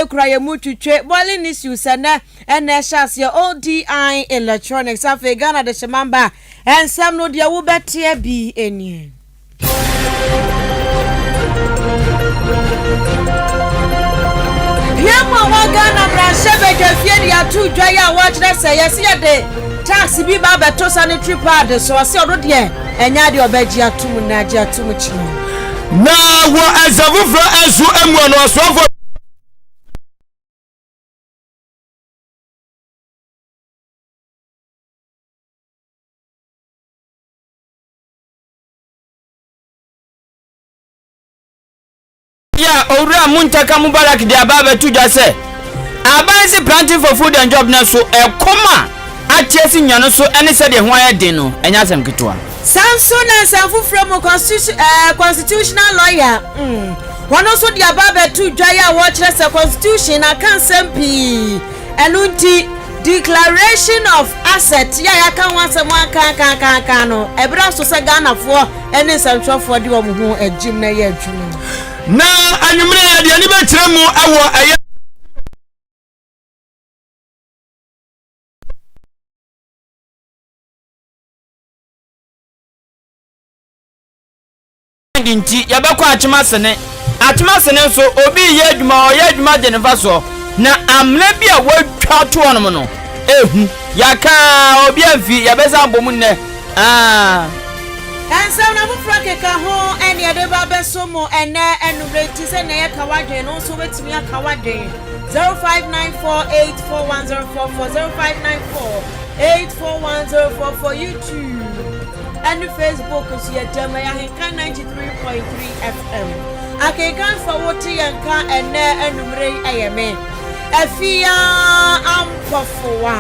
ekura ye mu twetwe boiling issues na shas your ODI electronics afi Ghana de shemamba ensam no dia wo betie bi eni Yama wa Ghana brashebe jefie dia tu dwa ya watch na say yes ye de tax bi ba beto sanitary pad so ase odo de enya de obaji atum na agi atum chino na wo azavufro asu amu no asofo ya owura muntaka mubarak de ababa tuja se abansi planting for food and job na so ekoma atiesi nyano so ene se de ho ayedin no enya asem ketwa Samson and Sanfufro mo constitutional lawyer one also the ababa tuja ya watch the constitution Akan Kasiebo enunti declaration of asset ya kan wansem kan no ebra so se Ghana fo ene santrofo de wo ho agim na ye adwuma na anwumre ya de ani bekyere mu awo aye nti yabakwa achimasene so obi ye adwuma de nefa so na amna bi a watwa to ono no ehu yaka obi afi yabesa bomu ne Ensa na bufra keka ho ene ade ba beso mo ene enureti se na ye kawadwe no so betimi akawadwe 0594841044 YouTube and Facebook so ye dema ya Ahenkan 93.3 FM Akan for what yanka ene enumre ayeme afia ampofowa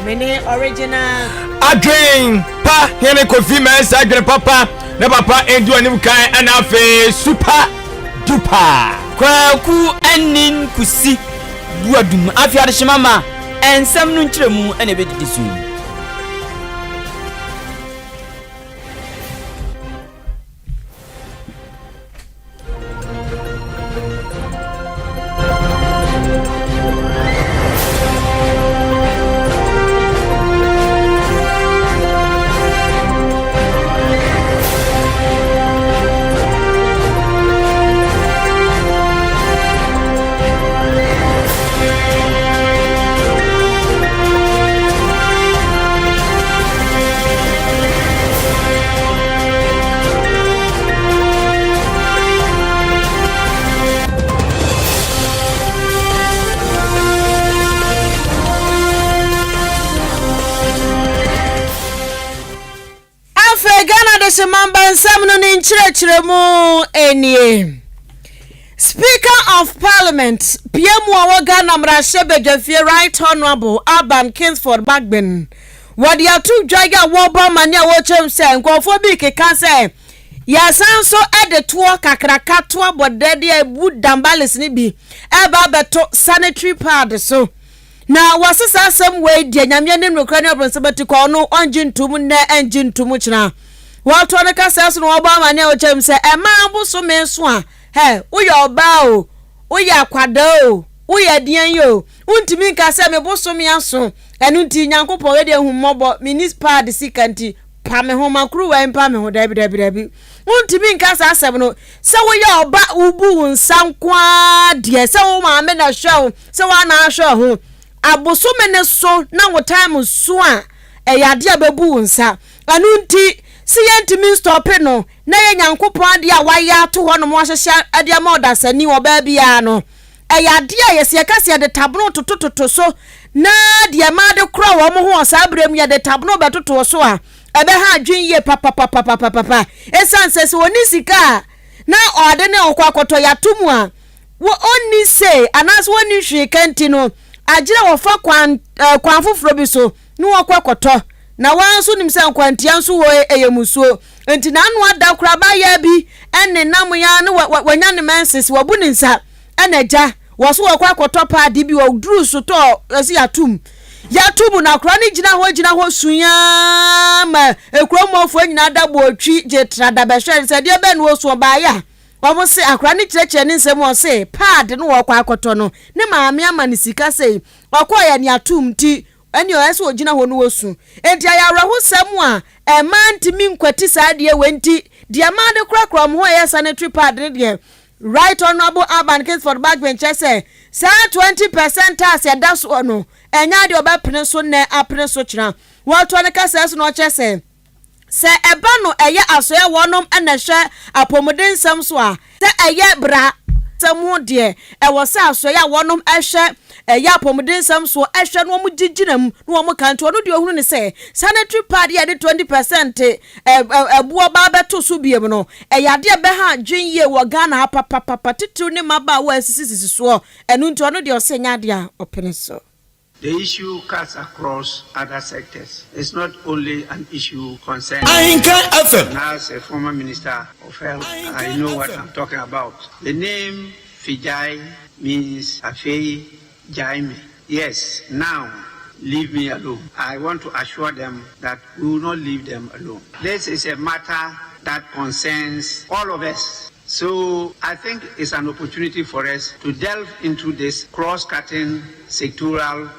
mene original adwen pa hene kofi mensa adwen papa na papa edu anim kan ana afi super duper kwaku anin kusi buadum afi adhimama ensam no nkyeremu ene bedidi su Mamba nsam ni nchirechire mu enie Speaker of Parliament PM wa Ghana mrashebe jafie Right Honorable Akan Kasiebo Bagben wadi atu dwaga woba mania wo chem se nkofo bi keka se ya sanso ede tuo kakraka tuo bodede ebu dambalis ni bi eba beto sanitary pad so na wasisa asem we die nyamye ne nokra ne obonsebeti ko no onjintum ne enjintum china Walto ne kasa so no oba mane o chem se e ma abuso me so a he uye oba o uye akwada o uye dian yo untimi kasa me buso me aso enu nti nyankopon we de humobo municipal de sikanti pa me ho makru wa mpa me ho dabi untimi kasa asem no se uye oba ubu nsankwa de se wo ma me na hwe se wa na hwe ho abuso me ne so na wo time so a e yade abebu nsa enu nti si yentimi stop no na ye nyankopon ade a waya to ho no mo hyehye ade ma odasani wo ba bia no eyade a yesi kase de tabno tototo so na de ma de kro wo mo ho sabrem ye de tabno betoto so a ebe ha adwen ye papa esanse se woni sika na ode ne okwakoto yatomu a wo onni se anas woni hwe kanti no agire wo fa kwan foforo bi so no okwakoto na wanso nimse nkwantia nso wo eyemusuo enti na anu adakura ba ya bi enne nam ya ne wanya ne menses wabu ne nsa enaja woso wakwa kotopa de bi wo duru so to esi yatum na kura ne gina ho suya ma ekuro mofo nyina dabo otwi je trada be hwe se de be no so ba ya omo se akra ne kireche ne nsem o se pad no wo kwa akoto no ne maame ama ne sika sei okoya ne atum ti ani o ese ogina ho no wosu enti ayawra ho sam a man ti min kwati saade wenti dia man de krakra mo ho ye sanitary pad ne de right honorable Akan Kasiebo backbench say 20% tax ya daso no enya de obapene so ne apene so kira wo to ne kasa so no che say se eba no eye asoye wonom ena hwe apomuden sam so a se eye bra samu de e wo se asoye wonom ehwe eye apomuden sam so ehwe no mu giginam no mu kanto no de ohunu ne se sanitary pad ya de 20% ebuo ba beto so biem no eye de be ha dwen ye wo Ghana papa titu ne maba wo asisi so enu nto no de o se nya de a opene so. The issue cuts across other sectors. It's not only an issue concerning Ahenkan FM. As a former minister of health, I know what I'm talking about. The name Fijai means Afei Jaime. Yes, now leave me alone. I want to assure them that we will not leave them alone. This is a matter that concerns all of us. So I think it's an opportunity for us to delve into this cross-cutting sectoral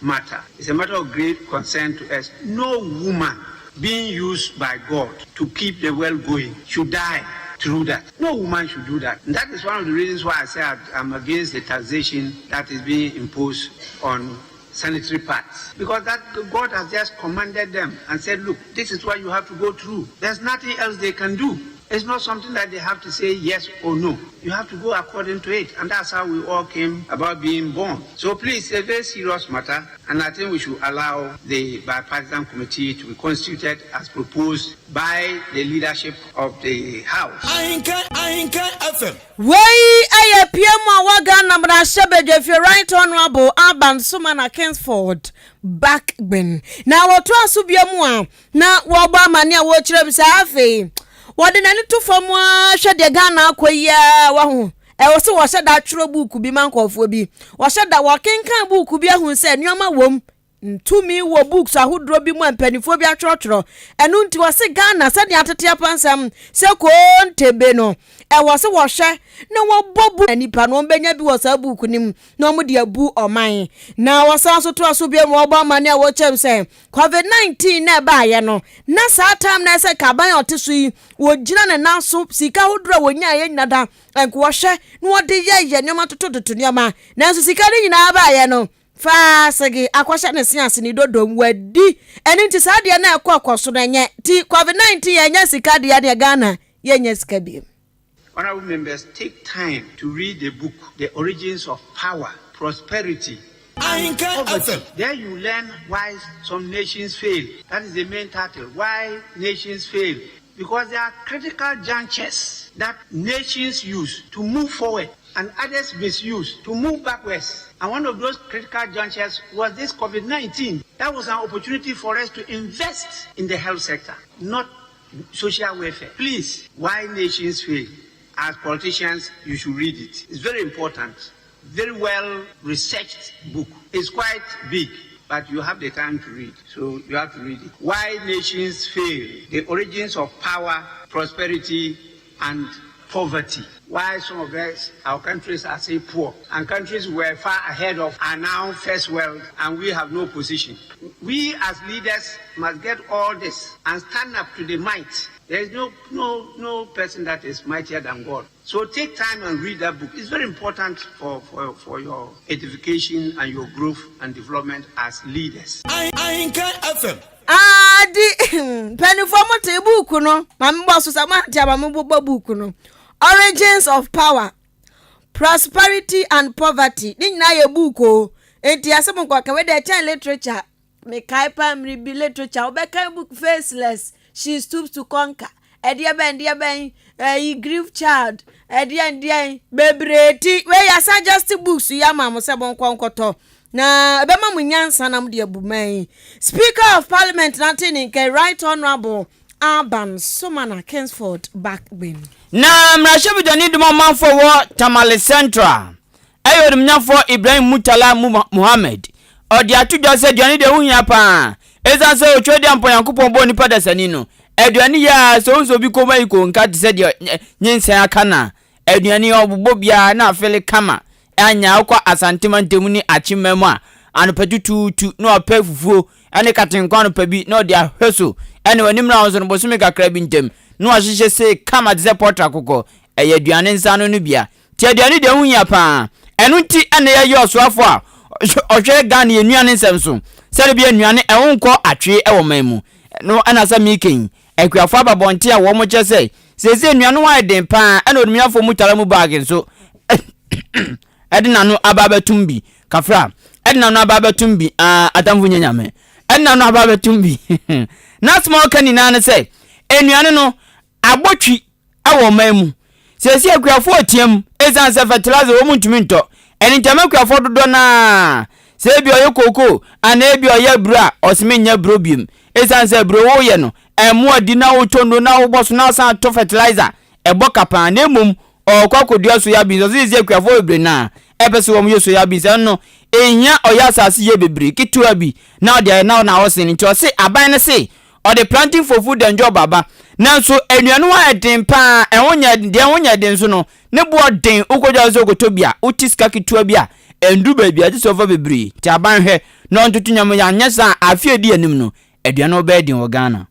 matter. It's a matter of great concern to us. No woman being used by God to keep the world going should die through that. No woman should do that. And that is one of the reasons why I say I'm against the taxation that is being imposed on sanitary pads. Because that God has just commanded them and said, look, this is what you have to go through. There's nothing else they can do. It's not something that they have to say yes or no. You have to go according to it. And that's how we all came about being born. So please, it's a very serious matter. And I think we should allow the bipartisan committee to be constituted as proposed by the leadership of the House. Ahenkan FM. Wey aye PM waga na mrashebe if you right honorable Akan Kasiebo backben. Na woto asubiamu a na wo ba mane a wo kire bisa afi. Wode na nitu famwa hwe de Ghana akoya wa ho e wo se wo hye da tworo book bi mankofo bi wo hye da wo kenkan book bi ahun se nyoma wom ntumi wo books ahodro bi mu ampanifo bi atwotworo enu nti wo se Ghana se de atete apansam se ko ntebe no e wo se wo hye na wo bobu anipa no benya bi wo sa book nim na mo de abu oman na wo sa so to aso bi mu oba mane a wo chem se COVID-19 na ba ye no na sa time na se kaban oteso yi wo gina ne na so sika hodro wo nya ye nyada enko wo hye na wo de ye nyoma totototo nyoma na so sika ni nyina ba ye no fa sege akwasha ne sianse ni dodom wadi eni nti sa de na ekwakoso na nye ti COVID-19 ye nya sika de ya de Ghana ye nya sika bi. Honorable members, take time to read the book, The Origins of Power, Prosperity, and Poverty. There you learn why some nations fail. That is the main title, Why Nations Fail. Because there are critical junctures that nations use to move forward and others misuse to move backwards. And one of those critical junctures was this COVID-19. That was an opportunity for us to invest in the health sector, not social welfare. Please, Why Nations Fail. As politicians, you should read it. It's very important. Very well researched book. It's quite big, but you have the time to read. So you have to read it. Why Nations Fail. The Origins of Power, Prosperity, and Poverty. Why some of us, our countries are so poor, and countries were far ahead of are now first world, and we have no position. We as leaders must get all this and stand up to the might. There is no person that is mightier than God. So take time and read that book. It's very important for your edification and your growth and development as leaders. Ahenkan FM. Di penifoma te book no, mambo so samati mambo book no. Origins of Power, Prosperity and Poverty. Ni na ye book o. Enti asem kwa we de chan literature. Me kai primary bi literature. Obeka book Faceless. She stoops to conquer. Edia ben, grief child. Edia bebreti. We ya suggest books ya mama se bon konkoto. Na ebema munyansa na mde abumai. Speaker of Parliament nothing in Right Honorable Akan Kasiebo backben. Na mrashabu jani dumo manfo wo Tamale Central. Ayo dumnyafo Ibrahim Mutala Muhammad. Odi atujo se jani de hunya pa. Eza se ochodi ampo yankopon bo nipa da sanino. Eduani ya so bi koma iko nka de se de nyense aka na. aduane obobo bia na afele kama anya akwa asantemantemu ni achimemu a anopatutu no ape fufuo ane katenkwa no pa bi na odi ahweso ane wanim na wonso no bosome kakra bi ntem no ahyehe se kama de porta kokko eye aduane nsa no bia ti aduane de hunya pa enu ti ane ye yosoafo a ohwe Ghana enuane nsem so sele bia enuane ewonko atwe ewo mamu no ana sa miken ekuafo ababonte a wo mo chese sese enuane wa den pa ane odumiafo mutara mu bag so edina no ababatumbi kafra edina no ababatumbi atamfu nyanyame edina no ababatumbi na small kanina ne say enuane no abotwi awo mamu sese ekuafo otiam ezan se fertilizer wo muntumi nto eni ntamakuafo dodo na se bi oye koko ana bi oye bra osime nya brobium ezan se bro wo ye no emu adi na wo tondo na wo boso na san to fertilizer ebo kapa na emum okwakodia so ya bi so sese ekuafo ebre na epese wo mu so ya bi se no ehia oya asase ye bebre kitua bi na odi na wo se nti o se aban ne se or the planting for food and job baba na so enuanu wa den pa ewonya den so no ne bo den ukoja so okotobia utiska kitua bia endu ba bia ti so fa bebre ti aban hwe no ntutu nyam ya nyesa afie di anim no eduanu ba den wo Ghana.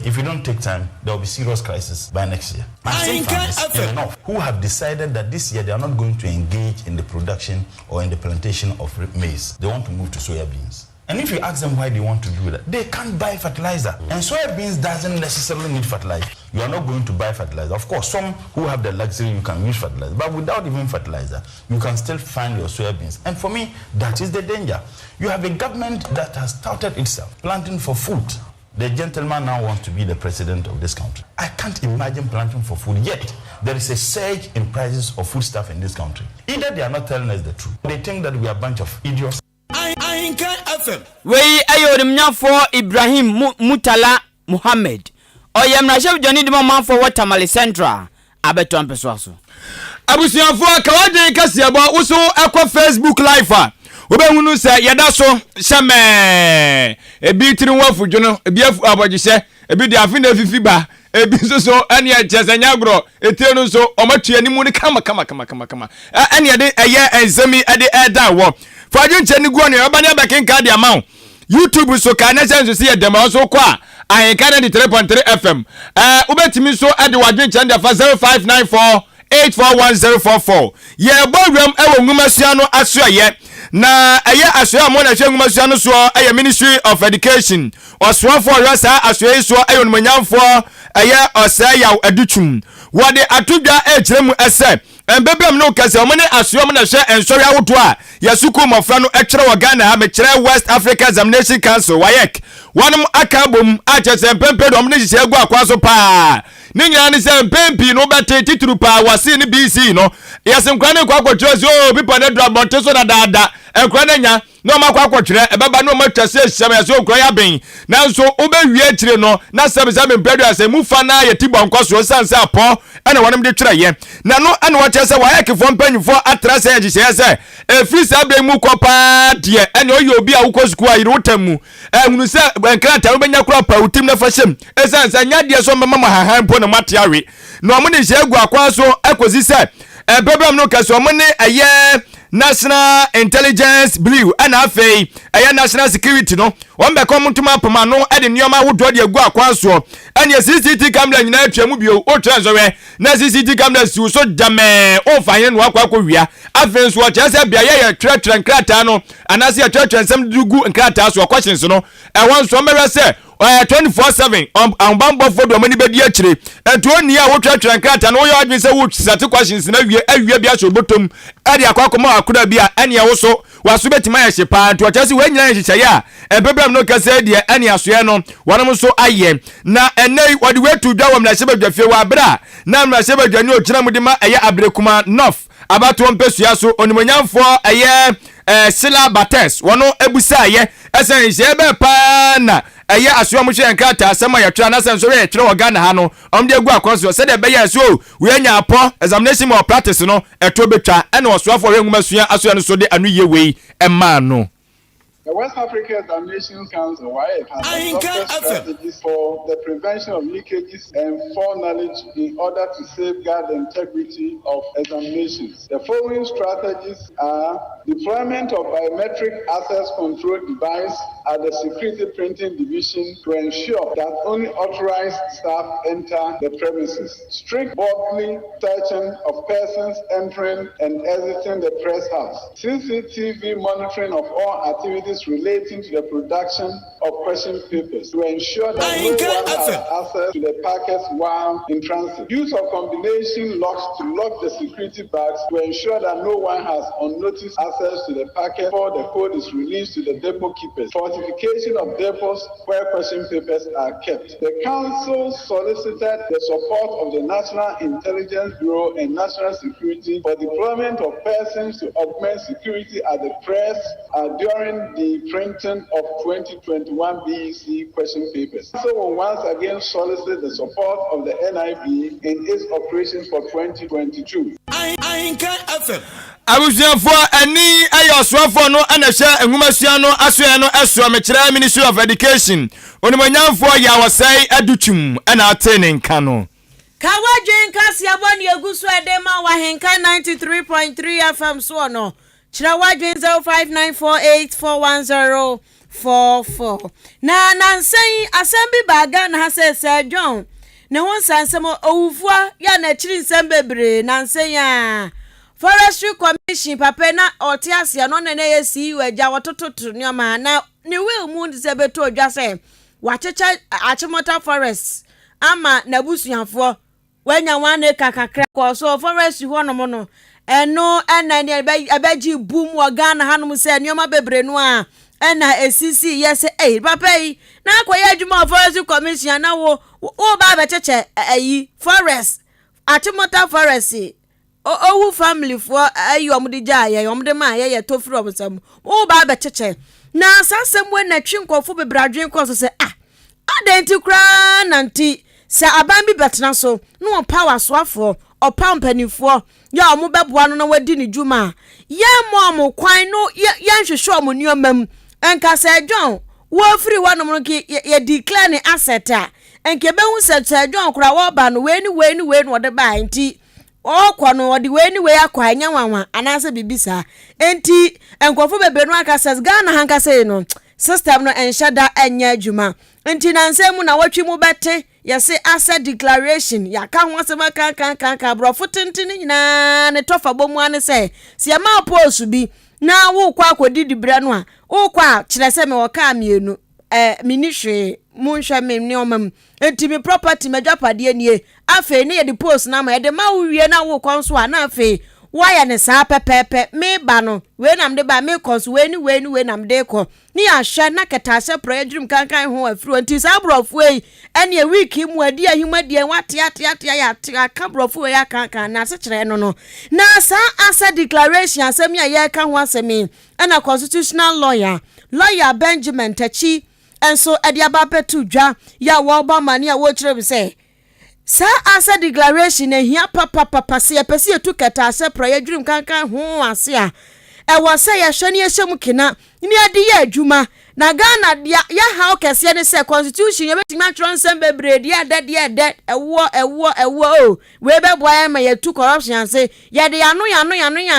If you don't take time, there will be serious crisis by next year. And some farmers who have decided that this year they are not going to engage in the production or in the plantation of maize. They want to move to soya beans. And if you ask them why they want to do that, they can't buy fertilizer. And soybeans doesn't necessarily need fertilizer. You are not going to buy fertilizer. Of course, some who have the luxury, you can use fertilizer. But without even fertilizer, you can still find your soybeans. And for me, that is the danger. You have a government that has touted itself, planting for food. The gentleman now wants to be the president of this country. I can't imagine planting for food, yet there is a surge in prices of foodstuff in this country. Either they are not telling us the truth, they think that we are a bunch of idiots. Ahenkan FM. Wei ayorim nyafo Ibrahim Mutala Muhammad. Oyem na chef Johnny Dimo manfo Watermali Central. Abeto ampeso aso. Abusianfo Akan Kasiebo uso ekwa Facebook live a. Obehunu se yeda so sheme. Ebi tiri wafu jono, ebi afu abojise, ebi de afi na fifi ba. Ebi so ene ya chesanya gro etire no so omatue animu ni kama. Ene ya de eye enzemi ade eda wo. Fajun cheni guo ne obani abakin ka dia mawo. YouTube so ka na sense se yedema so kwa Ahenkan 93.3 FM. Ubetimi so ade wadwen chen dia fa 0594 841044. Ye bowem ewo ngumasua no asoye na eye asoye mo na hwe ngumasua no so eye Ministry of Education oswafo rasa asoye so eye onmanyamfo eye osaya aduchum wode atudwa ejiremu ese embebem no kase o ne asoye mo na hwe ensori awoto a yasuku mofra no ekere wo Ghana ha mekere West Africa Examination Council WAEC wanum akabom achese pempedo mo ne hye egu akwaso pa ninya ni se pempi no bete tituru pa wase ni BC no yasenkwa ne kwa kwotwese o bipa ne drabonte so na dada enkwa na nya no makwa kwotwere ebeba no matwase hyiam yaso okwa ya ben nanso obewie akire no na sebesebe mpedo ase mufa na ye tibon kwaso sanse apo ene wonem de twere ye na no ene wo chese wa yakefo mpanyufo atrase ya hye se efri sabe mu kopa de ene oye obi a wukosuku a yire wotamu ehunu se enkrata obenya kura pa utim na fashem esanse nya de so mama hahan po na matiawe no mo ne hye egu akwaso ekozi se ebebem no kaso mo ne eye National Intelligence Blue and afei aya National Security no won be kom ntuma pama no e de nioma wodo de agu akwanso ene CCTV camera nyina atwamu bio o transowe na CCTV camera si so jame o fanye no akwa wia afei so o chese bia ye tre nkrata no anase ye tre nsem dugu nkrata so questions no e won so mera se 24/7 ambambo fodo mani bedi akire eto ni a wotwa nkrata no yo adwen se wo sate questions na awie bia so botom ade akwa akuda bia ene ye wo so waso betima ya hyepa to chase we nyina hyehyɛ ya ebebem no kase de ene asoe no wonom so aye na enei wode wetu dwa wom na hyeba dwafie wa bra na na hyeba dwani okira mudi ma eye abrekuma north abato mpesua so onimonyamfo eye Sila Bates wono ebusa ye esen hyebe pa na eye asoa mo hye nkrata asema ya twa na senso ye kyerɛ wo Ghana ha no omde egu akwanso se de be ya so we nya apo examination mo practice no eto betwa ene osoafo we nwumasua asoa no so de anu ye wei ema no The West Africa Examinations Council (WAEC) has adopted strategies for the prevention of leakages and foreknowledge in order to safeguard the integrity of examinations. The following strategies are deployment of biometric access control device at the security printing division to ensure that only authorized staff enter the premises. Strict bodily searching of persons entering and exiting the press house. CCTV monitoring of all activities relating to the production of question papers to ensure that no one has access to the packets while in transit. Use of combination locks to lock the security bags to ensure that no one has unnoticed access to the packet before the code is released to the depot keepers. Fortification of depots where question papers are kept. The council solicited the support of the National Intelligence Bureau and National Security for deployment of persons to augment security at the press during the printing of 2021 BEC question papers. So will once again solicit the support of the NIB in its operations for 2022. Ahenkan FM. Abusuafo ani ayoswafo no anahye enhumasua no asoe no eso mekira Ministry of Education onimanyamfo ya wasai aduchum ana atene nka no Akan Kasiebo ne eguso edema wa Ahenkan 93.3 FM so no Chirawadwen 0594841044 na nansen asembi baga na hasese John ne ho sansemo owufua ya na chiri nsem bebre nansen ya Forestry Commission papa na otiasia no ne yesi waja wotototo nyoma na ne will mu se beto odwa se wachecha achimota forest ama na busuafo wanya wane kakakra ko so forest ho no mo no eno ena ne abaji boom Ghana hanum se nyoma bebre no a ena esisi yes papa yi na akoya adwuma Forestry Commission na wo ba be cheche ayi forest achimota forest owu family for ayomde jaye yomde ma ye tofri obsam wo ba be cheche na sasem we na twinkofo bebradwen ko so se adenti kra nanti se aban bi betena so no power soafo opa mpanifo ya omo beboa no na wadi ni dwuma ye mo kwan no ye nhwehwe omo niomam enka se John wo free wanom no ki ye declare ni asset a enke be hu se John kra wo ba no we ni wo de ba nti okwono odi we ni we akwa anya wanwa anase bibisa enti enkofo bebe no aka says Ghana hankase no system no enshada anya adwuma enti nansemu na watwi mu bete yese asset declaration ya ka ho asema kan brofo tentini nyina ne tofa bomu ane se se ma post bi na wo kwa akodidi bra no a wo kwa kire se me wo ka mienu ministry munhwa me omam enti me property madwapade nie afi ne ye the post na ma ye de ma wie na wo konso a na afi waya ne sa pepepe me ba no we nam de ba me konso we ni nam de ko ni ahwe na ketase project kankan ho afiro enti sa brofu ei ene a week mu adi ahimadi wate ya aka brofu ya kankan na se kire no na sa asa declaration asem ya ye ka ho asemi na constitutional lawyer Benjamin Tachi enso ediaba petu dwa ya wo ba mane a wo kire bi se sa asa declaration ehia papa se epese etu keta se project kankan ho ase a e wo se ye hwani ehyem kina ni ade ye adwuma na Ghana ya ha okese ne se constitution ye betima atron sem bebre de ewo we be boy ma ye tu corruption se ye de yano ya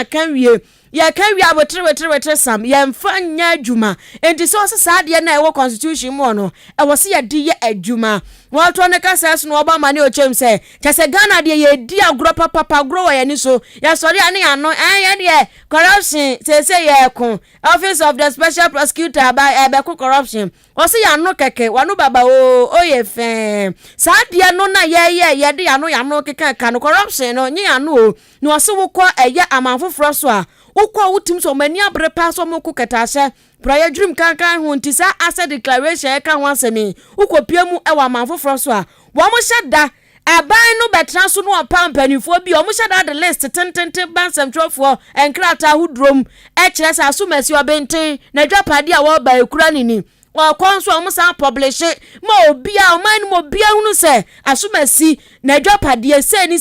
kan wie ya kan wi abotre sam ye mfa nya adwuma enti so sa de na ewo constitution mo no e wo se ye de ye adwuma wo to ne ka ses no oba mane o chem se chese Ghana de ye di agro papa grow ye ni so ya sori ane ano ye de corruption se ye ko office of the special prosecutor ba be corruption o se ya no keke wanu baba o ye fe sa de no na ye de ya no keke ka no corruption no nyi anu o no se wo ko eye amanfoforo so a ukwa utim so mani abre pa so mo kuketase prayer dream kankan ho ntisa asset declaration ka ho asemi ukopia mu ewa manfoforo so a wo mo hyeda aban no betra so no opa mpanifo bi o mo hyeda the list tentente bansam trofo enkrata hudrom e kire sa so masi obenten na dwapade a wo ba ekura nini wa konso omo san publish ma obia o man mo bia hunu se asomasi na dwapade se ni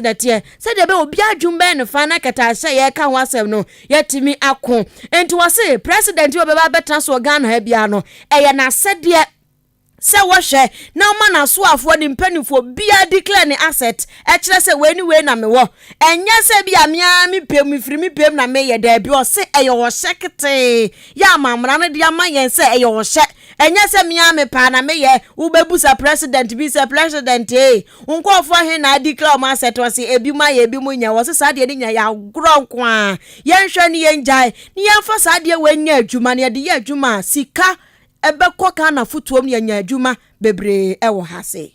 na tie se de be obia adwumbe ne fa na kata se ye ka ho asem no yetimi ako enti wose president we be ba betra so Ghana ha bia no eye na sede se wohwe na ma na so afo ni mpanifo bia declare ni asset e kire se we na me wo enya se bia mia mi pem firi mi pem na me ye da bi o se eye wo hekete ya mamra ne dia ma yen se eye wo hye enya se mia me pa na me ye wo bebusa president bi se president unkofo he na declare ma asset wo se ebi ma ye ebi mu nya wo se sa de ni nya ya gronko a yen hwe ni yen jai ni yen fa sa de we nya adwuma ne de ye adwuma sika ebe koka na futuom ne nya adwuma bebre ewo ha se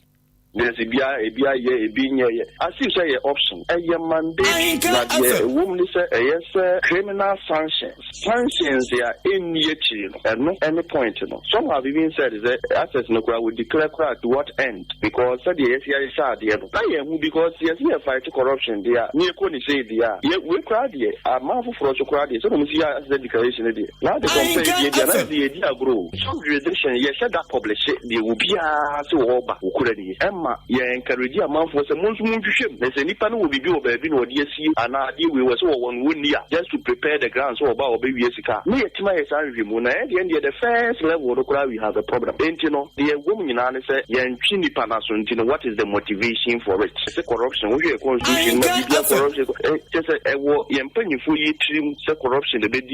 There's I see say option. A mandate na the woman say yes criminal sanctions. Sanctions they are in and no any point. Some have even said that access no would declare to what end because said yes because yes we fight corruption they are near Koni say they are we crowd here a man for us to crowd so we see as the declaration there. Now the complaint the idea grow. Some jurisdiction yes that publish they will be so over yeah, encourage a man for some months to ship. There's any pan will be built by being or DSC and idea we were so one year just to prepare the ground so about baby Jessica. Me at my review at the end of the first level of the crowd we have a problem. Ain't you know the woman in answer Yan Chini Panason, you know what is the motivation for it? It's a corruption, we are constitution, corruption, just a war yan penny for you trim corruption the bed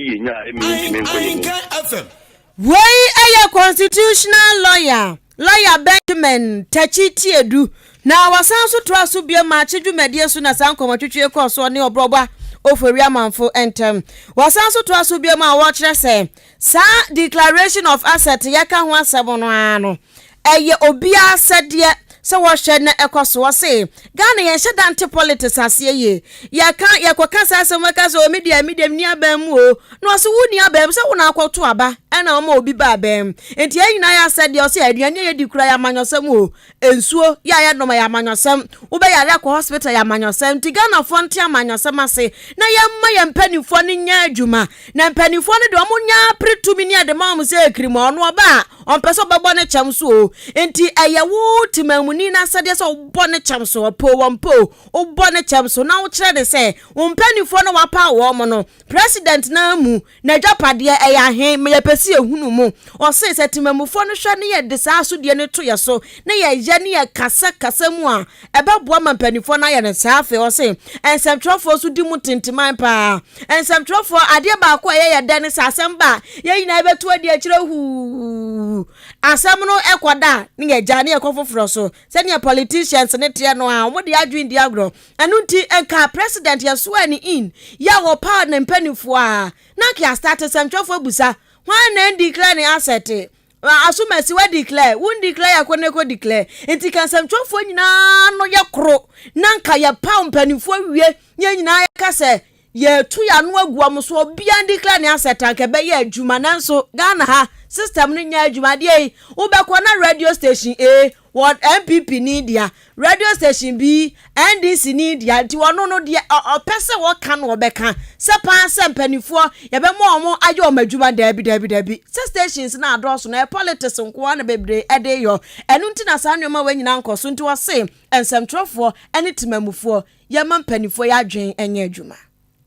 Why a constitutional lawyer Benjamin Tachiti Edu na wasan so to aso bia ma chedwu medie so na san komotwetwe koso ne obroba oforia manfo entem wasan so to aso bia ma wo kire se sa declaration of asset yaka ho asebo no ano eye obia sede se wo hwe na ekoso wo se Ghana ye hye dante politics ase ye yakoka sa asem ka so media ni abam o no so wuni abam se wona akoto aba ena o ma obi ba abam enti anyina ya sede o se aduane ye di kura ya manyosem o ensuo ya no ma ya manyosem wo be ya ko hospital ya manyosem ti Ghana fo ntia manyosem ase na ya ma ya mpanifo ne nya adwuma na mpanifo ne de o nya pretumi ne de ma mo se ekrimo ono oba on peso bebo ne cham so enti eye wo timamuni na sede so bo ne cham so po wompo o bo ne cham so na wo kire de se mpanifo no wapa wo mo no president na mu na dwapade eye ahen me pesi ehunu mu o se timamufo no hwe ne ye de sa so de ne to ye so ne ye ne ye kasa mu a ebebo ma mpanifo na ye ne sa afi o se ensemtrofo so di mu tintiman pa ensemtrofo ade ba ko ye de ne sa asem ba ye nyina ebetu ade akire hu asem no ekoda ne ye ja ne ekofoforo so se ne politicians ne tie no a omo de adwin di agro anu nti enka president ye so ani in ya wo power ne mpanifo a na kia start ensemtrofo busa why na declare ne asset asumasi we declare won declare yakone ko declare enti kan samtwofo nyina no ye kro nanka ye pa mpanifo wie nyina ye kase ye tu ya no aguam so bia declare ne asset anka be ye adwuma nanso Ghana ha system no nya adwuma de wo be ko na radio station A what MPP need ya radio station B NDC need ya ti wono no de opese wo kan wo be kan se pan se mpanifo ye be mo ayo madwuma dabi se stations na adoso na politics nko na bebre ede yo enu nti na sa nwoma wanyina nkoso nti wo se ensemtrofo ene timamufo ye ma mpanifo ya adwen enye adwuma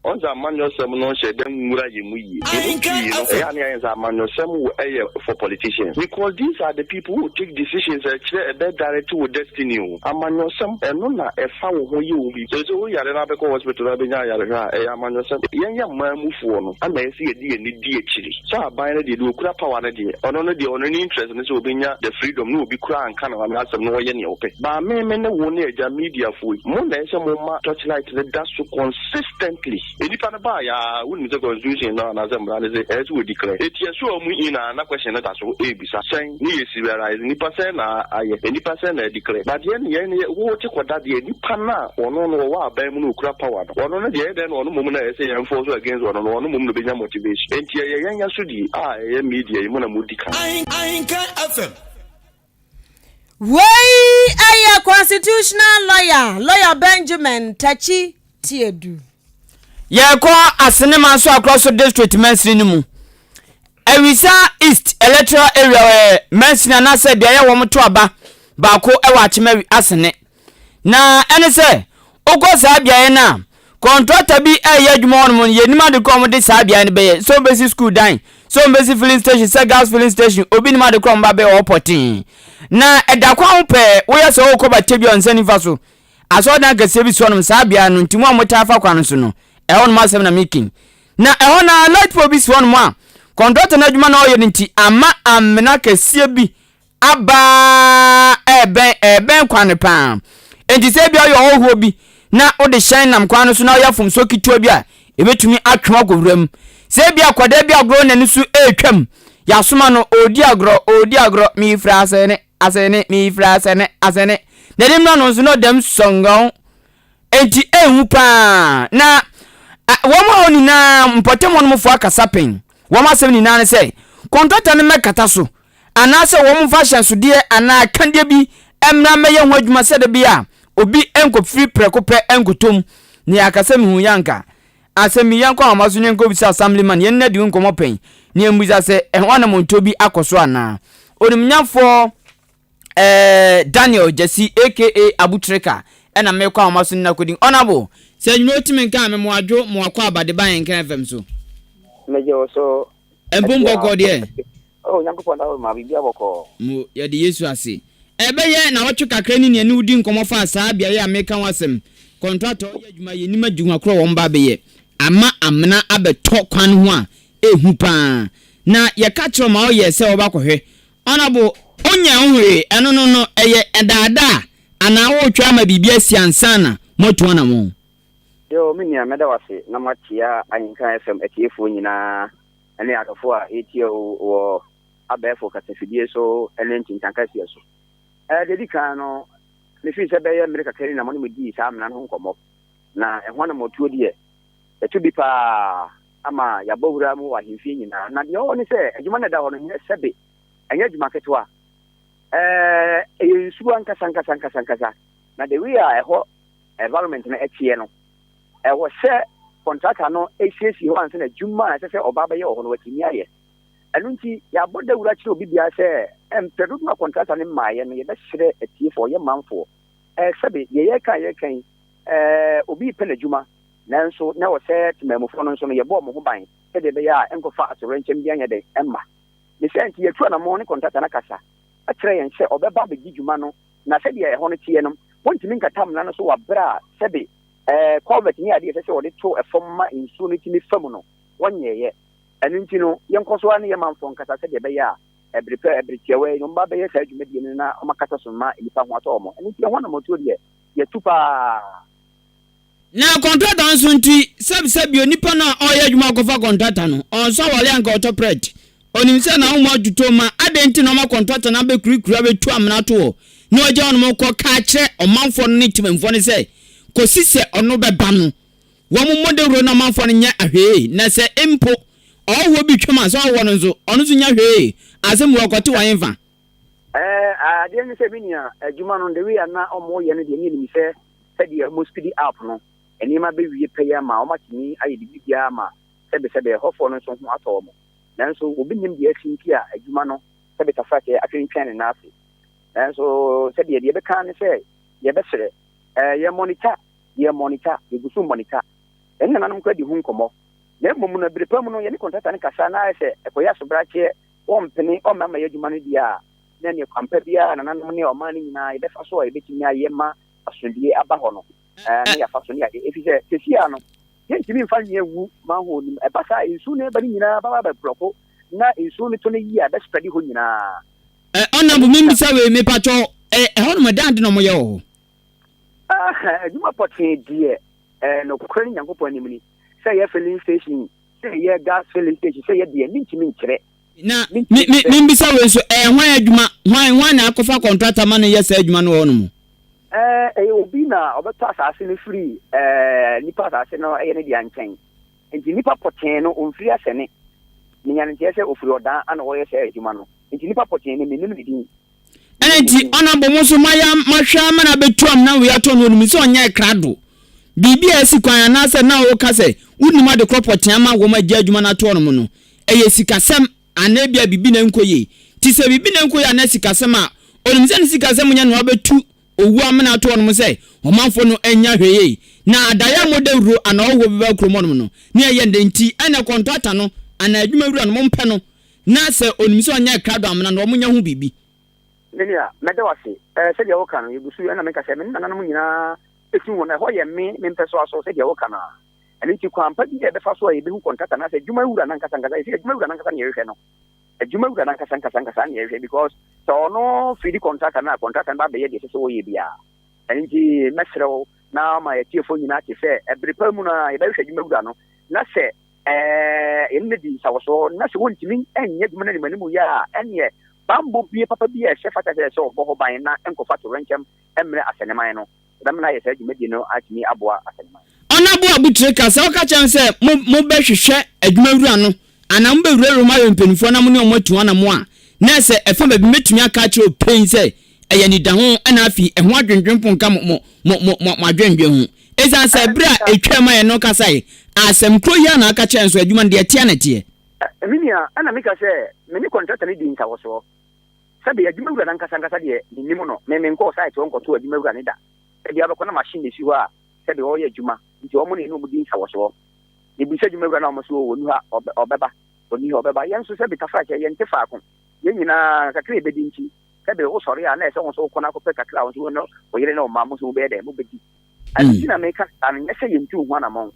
on the manual some no share them mura yemuyi for politicians because these are the people who take decisions that direct to destiny amanyo some no na e fa wo ho ye obi so wo yare na be ko hospital na be nya yare ha e amanyo some yenya mamufuo no ama ese ye di di akiri so aban na de okura power na de ono no de ono ni interest no so obenya the freedom no obi kura anka na ma asem no ye ne ope ba me ne wo na eja media fo mo na ese mo ma touchlight that so consistently any pan ba ya wouldn't the constitution now as as we declare it yes so mu ina na question that so ebisa sen ni yesirealize ni percent na aye any percent na declare but yen wo te kwada de ni pana ono no wa aban mu no kura power ono no de den ono mum na say yen force against ono mum no benya motivation enti yen ya so di media mu na modika Ahenkan FM Way a constitutional lawyer Benjamin Tachi Tiedu ye ko asene man so across district mansiri ni mu Ewisa East Electoral Area Mensina na se de ye wo mto aba ba ko e wa Chimawi asene na ene se ogo sa bia ye na contractor bi e ye dwuma on ye nima de kom de sa bia ne be ye so basic school dan so basic filling station se gas filling station obi nima de kom ba be o potin na edakwa ho pe wo ye se wo ko ba tebi on sani fa so aso dan kase bi so no sa bia no ntimo amota fa kwa no so no e ho no masem na making na e ho na light for bi so no ma contractor na dwuma na o ye nti ama amena kase bi aba eben kwane pa enti se bia yo ho bi na o de shine nam kwano so na ya fom so kituo bi a ebetumi atwom agowram se bia kwada bia agro na ni so etwam ya soma no odi agro mi frase ne asene mi frase ne asene na dem no so no dem songon enti ehu pa na woma oni na mpotemo no mfo akasa pen woma sem ni na se contractor ne mekata so ana se wom fashion so de ana kande bi emra meye ho adwuma se de bia obi enko free prekope enkotom ni akasa mi hu yanka asemi yanko amaso ni enko bisa assemblyman yen na di nkomo pen ni embuza se ehwana montobi akoso ana onimnyafo Daniel Jesse aka Abutreka ena mekwa amaso na kodin onabo se nyuno timi nka me mo adwo mo akwa abade ban Ahenkan FM so meje so embombo ko de oh nyankopon da ma bibia boko mo ye de Yesu ase ebeye na wochu kakra ni ne udi nkomo fa saa bia ye Amekan wasem contractor ye adwuma ye nima dwuma kro wo mba beye ama amna abeto kwan ho a ehu pa na ye ka kiro ma o ye se wo ba kohwe onabo onya hwe eno no eye edada ana wo twa ma bibia siansa na moto na mo yo minia meda wase na matia Ahenkan FM etiefo nyina ene akafo a etio wo abefo katafidie so ene ntintankasi so dedika no ne fi se be ye America kari na mo ni di sa amna no nkomo na ehwa na motuo die etu bi pa ama ya bowura mu wa himfi nyina na de o ni se adwuma na da ho no sebe anya adwuma ketwa suwa nkasa na de we a eho environment na etie no eho se contractor no ecc ho anse na adwuma se obaba ye ho no watimi aye enunti ya boda wura kire obi bia se empedu na contractor ne maaye no ye be hire etie for ye manfo sebe ye kan obi pele dwuma nanso na wo se timamufo no nso no ye bo mo ho ban e de be ya enkofa asore nkyem bia nya de emma ne senti ye twa na mo ne contractor na kasa akire yen se obeba be dwuma no na se de ye ho no tie no wontimi nkatam na no so wa bra sebe covid ni ade se wo de to efom ma insu no timi fam no wonye ye enunti no yenkoso ane ye manfo nkasa se de be ya ebritiawe no mba be ye sa adwuma die na o makasa so ma enipa ho ato mo enunti ho na moto de ye tupa na contractor nso nti sabi onipa na oye adwuma kofa contractor no onso wale anka autopret onim se na umo aduto ma adenti no ma contractor na be kurikura be tu amna to ni oje on mo ko ka kire omanfo no timemfo ne se kosise ono be ba no wo mo modewro na omanfo no nya ahwe na se empo owo bi twema so owo no nso ono so nya hwe asem wo kote wan fa ade ni se binia adwuma no de wi na omo ye no de ni mi se de mo speed up no enima be wie paya ma o matini ayi di bia ma sebe hofo no so ho ato mo nanso obi nim de asinki a adwuma no sebe tafake atwentwan na afi nanso sebe de be kan se ye be sere ye monitor ye gusu monitor enna nanum kwa di hu nkomo na mmom na birepam no ye ni contractor ne kasa na se ekoya so brache o mpene o mama ye adwuma no dia na ne kwampa bia na nanum ne o mani nyina ye be fa so ye be tinya ye ma asundie aba ho no na ya fa so ne ya efise kesia no yentimi mfa nye wu ma ho nim e basa insu ne ba ni nyina ba ba bloko na insu ne to ne yi a be spread ho nyina onambu mimbisa we me pacho ho no madande no moye ho juma potin die no kokran nyankopon anim ni say ye filling station say ye gas filling station say ye die ntimi nkire na mimbisa we so hwan adwuma hwan na akofa contractor man ye say adwuma no ho no obi na obeto asase ne free nipa asase no eye ne dia nchen enti nipa poten no onfiri asene nya ne tiese ofiri odan ana wo ye say adwuma no enti nipa poten ne menim didin enti onabo mo so maya mahwa ma na betuam na we ato no mi so onya krado bibia esi kwan na se na wo ka se unima de kropoten ama wo ma gya adwuma na to no no eye sikasem anebia bibi na nkoye ti se bibi na nkoye na sikasema onimse ne sikasema nya no abetu owu amena to no se omanfo no enya hweye na adaya modewuro ana owo beba kromon no ne ye ndenti ene contractor no ana adwuma wura no mompe no na se onimse onya krado amena no omunya hu bibi nenia medawase se dia woka no yegusu na meka se me nananom nyina etu wona ho ye me mpeso aso se dia woka na ene ti kwampa bi be fa so ye be hu contractor na se adwuma wura na nkasa nkasa se adwuma wura na nkasa ne yehwe no adwuma wura na nkasa ne yehwe because so no free contractor na contractor ba be ye de se wo ye bia ene ti mesrew na ma ye tiefo nyina ti se ebrepa mu na ye be hwe adwuma wura no na se enne di sawoso na se wontimi enye adwuma na ni manimu ya enye bambo bie papa bie chef ata se so bo ban na enkofa to renchem emre aseneman no dam na ye se adwumadi no atimi aboa aseneman ona bo abutreka se oka chan se mo be hwehwe adwumawura no ana mo be wura roma yo mpenifo na mo ne mo atu ana mo a na se efa ba bi metumi aka kire pain se eye ni da ho ana afi eho adwendwempo nka mo adwendwe ho eza se bra etwama ye no kasai asem kro ya na aka chan so adwuma de etia na tie minia ana mika se meni contractor ni di ntawo so sabe adwuma wura na nkasa de ni mo no me nko site won ko to adwuma wura ni da e dia ba ko na machine si ho a sabe o ye adwuma nti o mo ne no mu di ntawo so ni bi se adwuma wura na o mo so wonu ha obeba oni obeba yen so sabe tafa che yen tefa ko yen nyina kakra be di nti sabe o sori a na se won so ko na ko pe kakra won so no o yire na o ma mo so be de mo be di ani na meka an yese yen tu ho na mo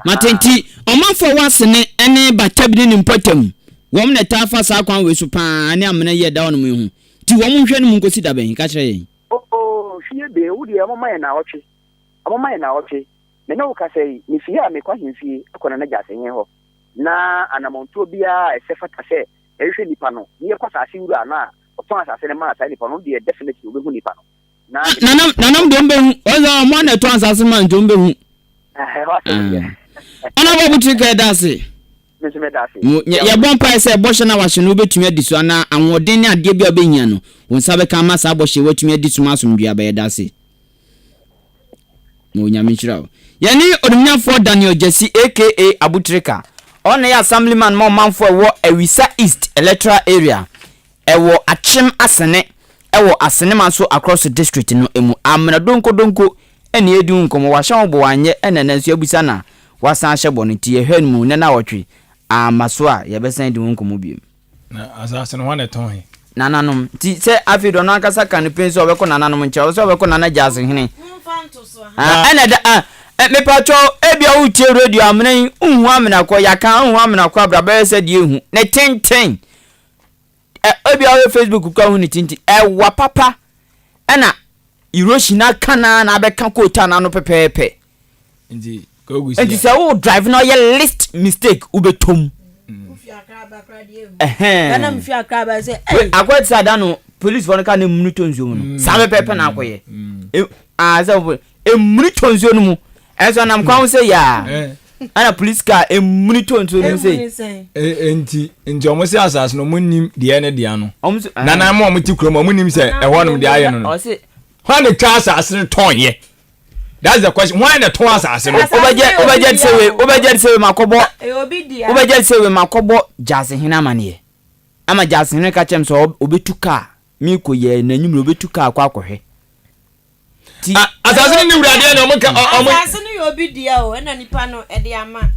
matenti omanfo wasene ene batabini ni mpatam wom na tafa sa kwan we so pa ani amena ye da wono mu hu ti wom hwe no mu nkosi da ben ka kire yen fie be wo de amoma ye na otwe me na wo ka sei ni fie a me kwa himfie akona na jase yen ho na anamonto bia esefata se ehwe nipa no ni ye kwa sa ase wura na oton asase ne ma sa nipa no de definitely obehu nipa no nanam do mbe hu ozo mo na to asase man do mbe hu ona bo butrika dase ya bon pa se bo na wa no betumi adiso na anwoden ne ade bia obehia no won sabe ka ma sa bo hye watumi adiso masomdua ba dase mo nyame chirawo yani odumnyafo Daniel Jesse aka Abutrika ona ya assemblyman mo manfo wo Awisa East electoral area ewo Achim Asene ewo Asene man so across the district no emu amna donko ene edi nkomo wa hye bo wanye ene nanso abusa na wasan hye bo no tie hwan mu ne na wotwe amaso a ye besan di nkomo biem na asase no wane ton he nananom ti se afido no akasa kan penso obeko nananom nche so obeko nana jase hene ene da me pacho ebia utie radio amna unhu amna ko yaka unhu amna ko abraba se die hu ne tenten ebia o Facebook ko hu ni tinti wa papa ena iroshina kana na abeka ko ta na no pepepe ndi ko gusi ndi se wo drive na ye list mistake ubetom kana mfia kraba se akwati sada no police for ka na munu tonzo no sabe pepe na akoye za munu tonzo no mu eso nam kwa se ya ana police ka munu tonzo no se enti omo se asase no munnim de ne de ano na na mo ti kuro mo munnim se ehwo no de aye no when the class asase ton ye that's the question why the ton asase no obajet sewe makobo obajet sewe makobo jase hina mane ama jase hina ka chem so obetuka mi ko ye nanyum obetuka akwa akohwe asase ni wurade na omo ka asase ni obi dia o na nipa no e de ama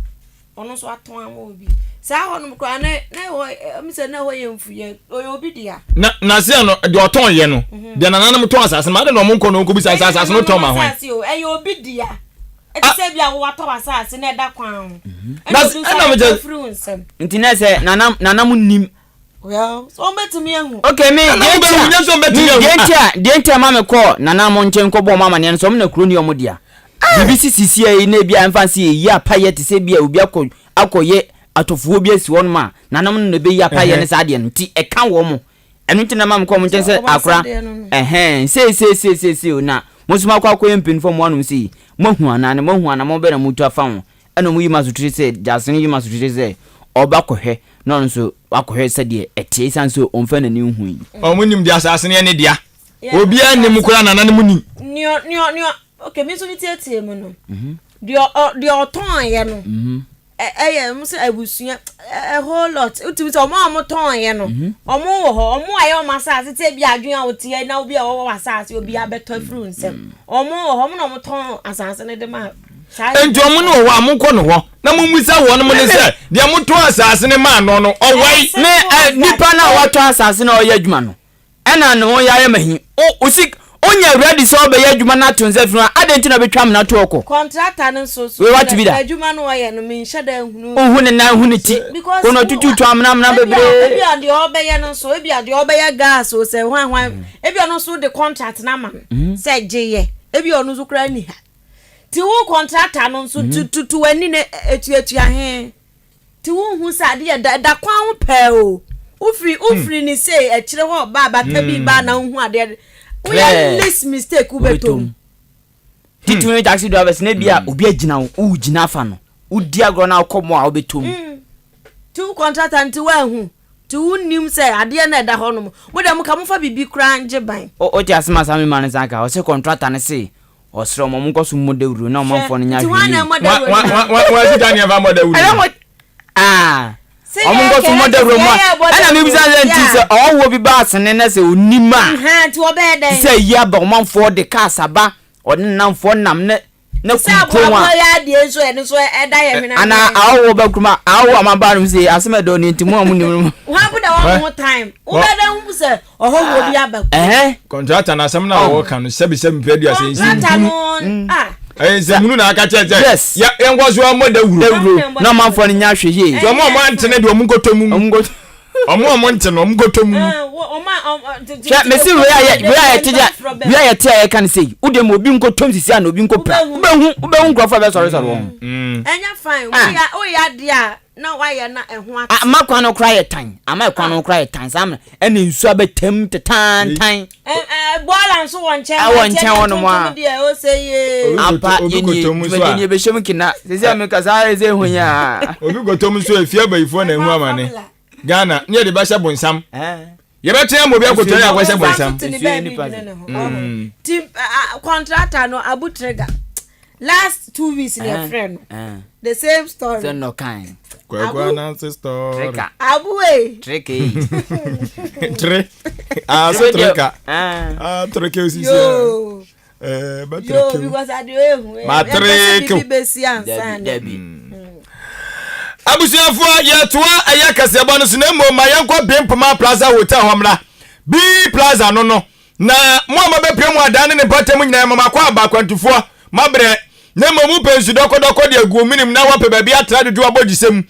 ono so aton ama obi sa hono ko na ho amse na ho yemfu ye obi dia na se no de oton ye no de na nanam ton asase ma de no monko no ko bi asase no ton ma ho e obi dia e se bia wo ato asase na da kwan na me je ntina se nanam nim well so betumi ehu okay me dentia ma me ko nanam nchen ko bo mama ne so me na kuro ni omo dia BBC CCA na bia mfansi yi apaye te se bia obi akoye atofuo bi asi won ma nanam no be yi apaye ne sa de no ti e ka wo mo enu ntina ma me ko mo nchen se akra se na mosuma kwa akoye mpinfo mo anum si mohu ana mo be na mutu afa ho eno mu yi masutri se jasen yi masutri se oba kohwe no nso akohwe se de etie sanso omfa na ni hu yi omunim dia asase ne dia obi anim kura nanane munim nio okay me so ni tietie mu no dio oton ye no must abusua a whole lot. It was a mamma ton, you know. Or more, I massage, it's a be a dream out here now be all assassin will be a better fruit. Or more, homo ton assassinate the map. And Jomuno, Wamukono, Namumisa, one minute, the Amutu assassin a man, no, or wait, Nipana, what assassin or Yedman. And I know I am he. Oh, sick. Onya ready so be adwuma na tonse funu adentina betwam na toko contractor no so we what be that adwuma no ye no me nhada hunu ohun na hunu ti kono tutu twam na bebre ebi ade obeye no so ebi ade obeye gas o se hwan ebi ono so de contract na ma se gye ebi ono so kra ni ha ti wo contractor no so tutu wani na etu ahe ti wo hu sa de da kwa ho pe o ufri ni say e kire ho ba tabi ba na hu ade we are less mistake ubetom titu ni taxi drivers na bia obi agina wo gina fa no udi agro na akomo a obetom tu contractor nti wa hu tu nim say ade na da ho no mo dem ka mo fa bibi kra nje ban o ti asema sami man saka o se contractor ne say o sro mo mo koso mo dewuru na mo mfo no nya hwi wa si Daniel va mo dewuru omungo sumo de roma ana me bisa nti se owo bi ba sene na se onima ti obeden se ya ba omanfo de kasaba onamfo nam ne kuko wa ya de eso ene so eda ye hwena ana awo ba kuma awo amaba no se asema do ni ntimo amu ni mu wa bu da one more time ubeden hu se oho bi aba contractor na asem na wo kan se bi se mpedi ase nsi Zemunu na aka cheche ya engwazo amoda wuro na manfo ni nya hweye so mo antene de omungotomu omo ntene omungotomu mesi we ya tia ya kan sei udem obi nkotom sisi na obi nkopra ubehu nkrofo be sorry enya fine we ya dia na wa ya na eho ati amakwa no cry time amakwa no cry time sam ene nsu abetem tetan tan bola nso wonche wono mo o seye apa yeni be shem kina sisi ameka sa eze hunya obi gotom so afia bayifo na ehu amane Ghana ne de ba sha bonsam ye betia mo bi akoto ya kwa sha bonsam team contractor no Abu Trigger last 2 weeks their friend the same story so no kind kwa na story Abu we tricky so trika trika usisi yo ba trika yo because I do ehu ma trika bibesi ansan abusiafo yetoa aya Kasiebo no sinemo ma yankwa Bimpoma Plaza Hotel homra B Plaza no na mo ma bepia mu adan ne patem nyina mama kwa ba kwantufo mabre nemo mu pensu dokodoko de agu minim na wape ba bia tra dodo abogisem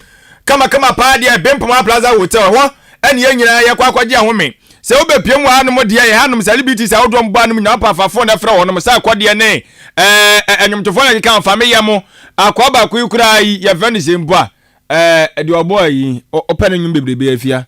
kama pa de Bimpoma Plaza Hotel ho ene nyina yakwa akwaje ahome se wo bepia mu anu de ye hanum celebrity sa wodom ba anu nyina pafafo na fra wonom sa akwade ne enyumtofo na kan family mo akwa ba kuyukura ye veni sembo de obo yi open nyum bebrebe afia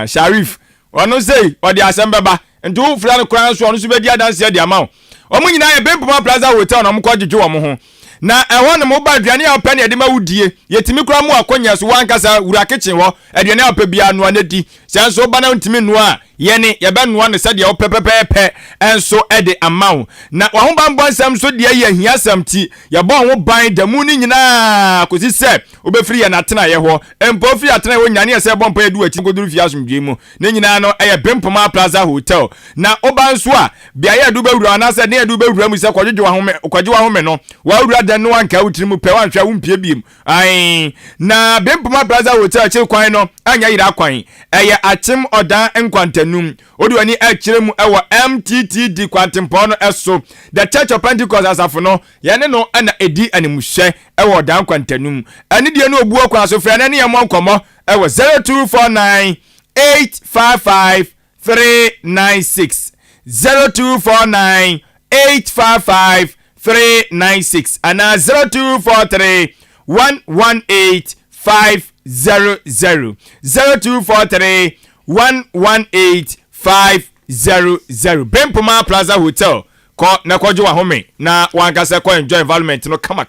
Sharif ono say odi asembeba ntu fura no kran so ono so bedi adanse de amaw omo nyina ye Bimpoma Plaza Hotel na mo kwagyeje wo mo ho na ehwo ne mo ba aduane a open de ma wudie yetimi kura mo akonya so wankasa wura kitchen ho aduane a opa bia no anadi senso ba na ntimi no a ye ne ye be no ne se de opepepepe enso ede amaw na wa ho bambo nsam so de ye hia samti ye bo ho ban damu ni nyina kosi se obefiri ye na tena ye ho empo firi atena wo nyane se bompa edu achi goduru fi asomdwe mu ne nyina no eye Bimpoma Plaza Hotel na oba nso a bia ye adu bewura na se ne adu bewura mu se kwagyeje wa ho me no wa wura de no anka wutirimu pe wan hwa wumpie biem ai na Bimpoma Plaza Hotel chi kwan no anya yira kwan eye achim odan enkwantanum odi wani akiremu ewo MTTD kwantempo no eso the Church of Pentecost asafo no ye ne no ana edi animhwe ewo odan kwantanum ani die no obuo kwa so fra ne yemo nkomo ewo 0249 855 396 0249 855 396 and 0243 118 500 0243 118 500 Bimpoma Plaza Hotel ko na kwaje wa home na wankasa ko enjoy environment no kama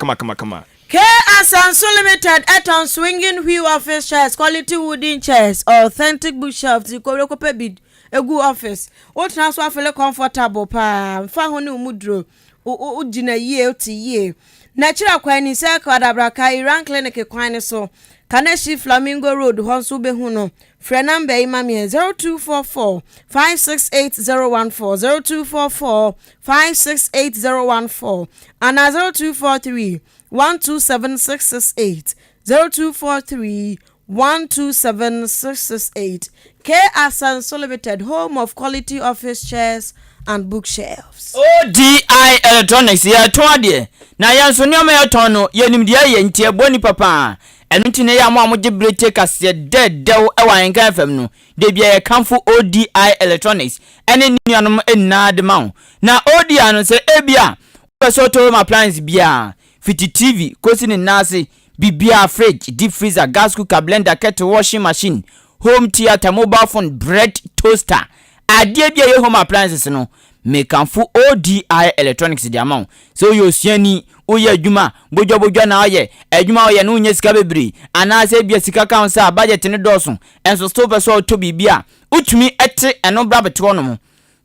K Asanso Limited eton swinging wheel office chairs, quality wooden chairs, authentic bookshelves, ikorekope bid egu office. O transfer feel comfortable pa. Mfa ho ne umudro. O gina ye o ti ye. na chira kwani se kwadabraka Iran clinic kwani so Kaneshi Flamingo Road Honsu Behuno Free number imami 0244 568014 0244 568014 and 0243 127668 0243 127668 K Asan Limited, home of quality office chairs and bookshelves. ODI Electronics ya toade na yanso nyoma ya tono yenimdia ye ntie boni papa enu ntine ya mo amje breche kase dedew e wa Ahenkan FM no de bia ye kanfo ODI Electronics ene nuanom enna de ma na ODI no se ebia so to appliance bia fiti TV kosi ni nase bibia fridge deep freezer gas cooker blender kettle washing machine home theater mobile phone bread toaster adie bia ye home appliances no me kanfo ODI Electronics di amount so yo siani oye adwuma bojo na oye adwuma oye no nya sika bebri ana se bia sika kan sa budget ne doso enso stop so to bibia utumi ete eno bra beto no mo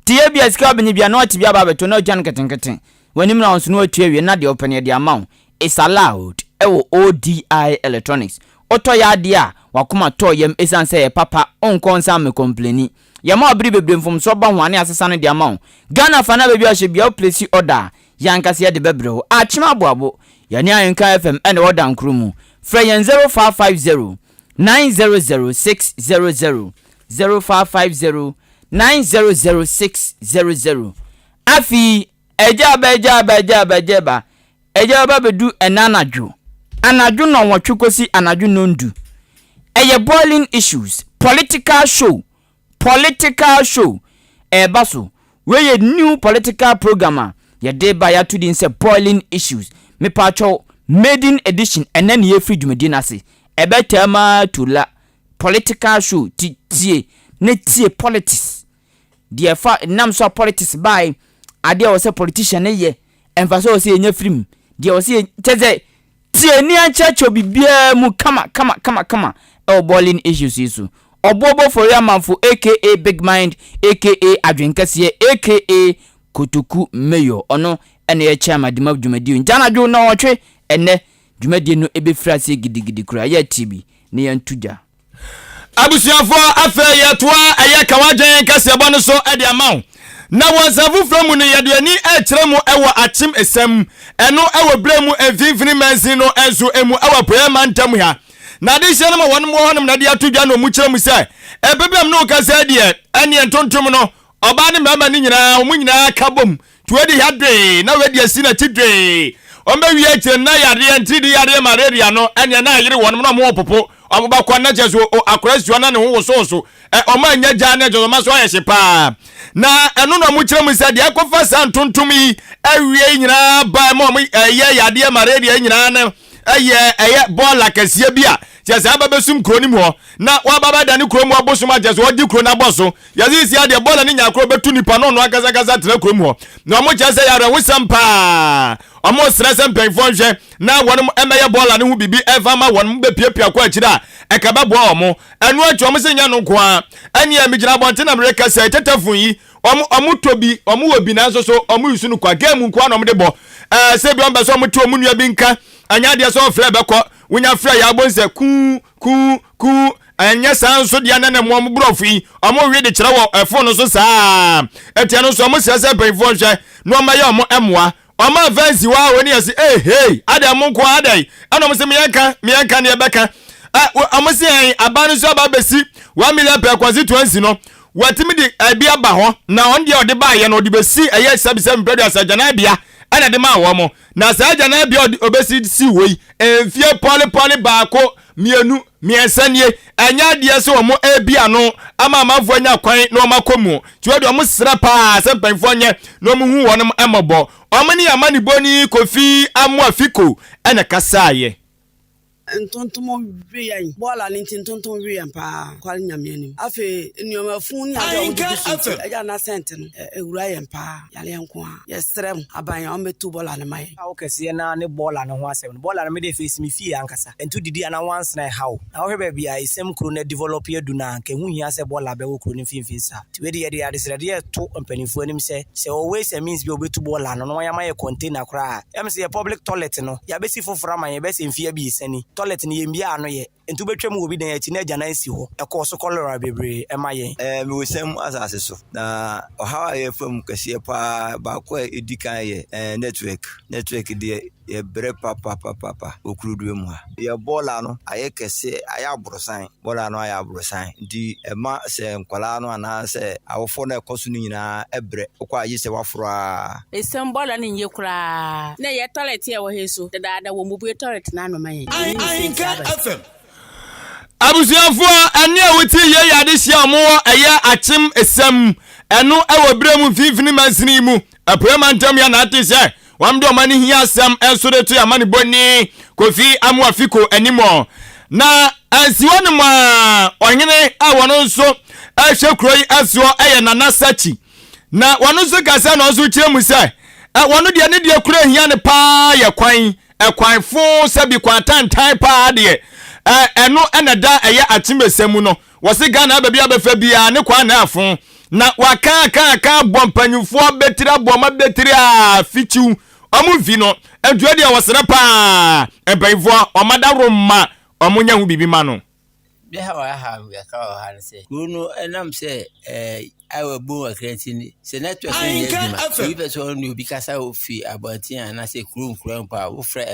tie bia sika benye bia no ate bia ba beto no jan ketenketen wanim na onso no atue na de open di amount is allowed ewo ODI Electronics oto ya dia wakoma to yem esanse ye papa onkonsa me complaini yama obri bebre mfom so ba hwane asesa no de amount Ghana fana bebi ahye bia place order yankase ye de bebre achima boabo yani Ahenkan FM ene order nkrumu free 0550 900600 0550 900600 afi ejaba bedu enanadwo anadwo no nwotwekosi anadwo nondu eye boiling issues political show baso we new political programmer ye dey by ya to din say boiling issues me pacho maiden edition enen ye free dwumedi na se ebetama tula political show tie ne tie politics die fa nam so politics by ade o say politician ye emfaso o say enya film die o say teze tie ni anchacho bibia mu kama e boiling issues isu obobo for your man for aka Big Mind aka Akan Kasiebo aka Kotoku Mayor ono ene ye chairman de mabdwumadi njana dwo na wotwe ene dwumadi no ebefra se gidigidi kura ya TV ne yantuja abusuafo afa ye toa eye kawajen Kasiebo no so ede amaw na wasafu from no yadani ekyeremu ewo achim esem eno ewo bremu emfinfini mansin no enso emu ewo poema ntam ha na de hye no ma wonmo honum na de atodwa no mu kyeremu se ebebem no kasa de ene entontom no oba ne mama ni nyina omu nyina kabom tuedi hadwe na wedi asi na tidwe ombe wie kire na yare ntidi yare malaria no ene na yire wonum no mo popo oba kwa na jeso akorasua na ne ho wososo oma nya gya na jeso ma so ayehye pa na eno no mu kyeremu se de akofa santontom yi awie nyina ba mo ye yade malaria nyina na eye bola kasiye bia tiasa ababesum kronim ho na wababa dani kromu abosom ajeso odi kro na boso yazisi ade bola ni nyakro betu nipa no no agaza tena kromu ho na mo kyase yare wosampa omo stress mpenfonhwe na wonum emeye bola ne hu bibi evama wonum be piapia kwa akira ekaba bo omo enu atu omo se nya no ko a ani amigina bonte na America sai tetafun yi omo tobi omo wobi na so omo yusu no kwa game nko na omo de bo se bi ombe so omo ti omo nua bi nka anya de so frɛ bɛkɔ wonya frɛ ya bonse ku anya sanso de anana mo brɔfo yi ɔmo wi de kyerɛ wɔ ɛfo no so saa etia no so ɔmo sese penfo nhwɛ no ɔma yɛ ɔmo ɛmoa ɔmo avance wa woni yɛ se hey ada mo nko adai ana mo se meyanka ne bɛka ɔmo se aban so aba besi 1 million per constituency no watimi de abia ba ho na on de ɔde ba yɛ no ɔde besi ɛyɛ 77 brother asajana bia ana de ma wo mo na saja na bia obesi si woi enfie poli baako mienu miensanie anya de se wo mo ebia no ama amafo anya kwan na o makomu tuwe de o mo sra pa se panfo nye no mo hu wonom emobo o mo ni amani boni kofi amu afiko ana kasaye ntontomo wiyan bola ni ntontom wiyan pa kwal nyameni afi nyoma fun ya do di eja na sent no ewura yen pa yale enko a yesrem aban ya ometu bola ne mai o kese na ne bola ne ho asem bola na me dey face me fie ankasa entu didi ana once na how na wo hebe bia isem kro na develop ye du na nke hu hia se bola be wo kro ne finfin sa ti we dey dey srade to mpanifo anim se always means be obetu bola no ya ma container kra em se public toilet no ya be si fofora man ye be se mfia bi isani toilet ni yembia no ye entu betwam obi dan ya ti na agya si ho ekoso cholera bebre ema ye me wosem asase so na ohawa ye fam kase pa ba ko edikan ye network de ye bre papa okrudu mu ha ye bola no aye kase aya abrosan bola no aya abrosan di ema se nkwala no ana se awofo na ekoso ni nyina ebre okwa aye se wafura esem bola ni nye kura na ye toilet ye wo heso dada wo mubu toilet na no maye Ahenkan FM abusuafo ane awoti ye yade hia mo eye achim esem eno ewo bremu finfini masini mu apuema ntam ya na ate se wamdo mani hia asem enso de to ya mani boni kofi amu afiko animo na ansiwonu ma onyene awono nso ahwe kroi aso eye nana sachi na wono nso kasa na nso kire mu se wono de ne de kura hia ne pa ye kwan fo sabi kwa tantan pa de eno enada eye atimesemu no wose Ghana ababia abefa bia ne kwa na afon na waka bompanyufo betira boma betira fichu omu vi no enduade dia wosere pa ebaifo omadaroma omunya hu bibi ma no be ha we ka ha se kuno enam se awe bo akretini se network ni yedima ibe so no bi kasa ofi abantia na se krum pa wo fra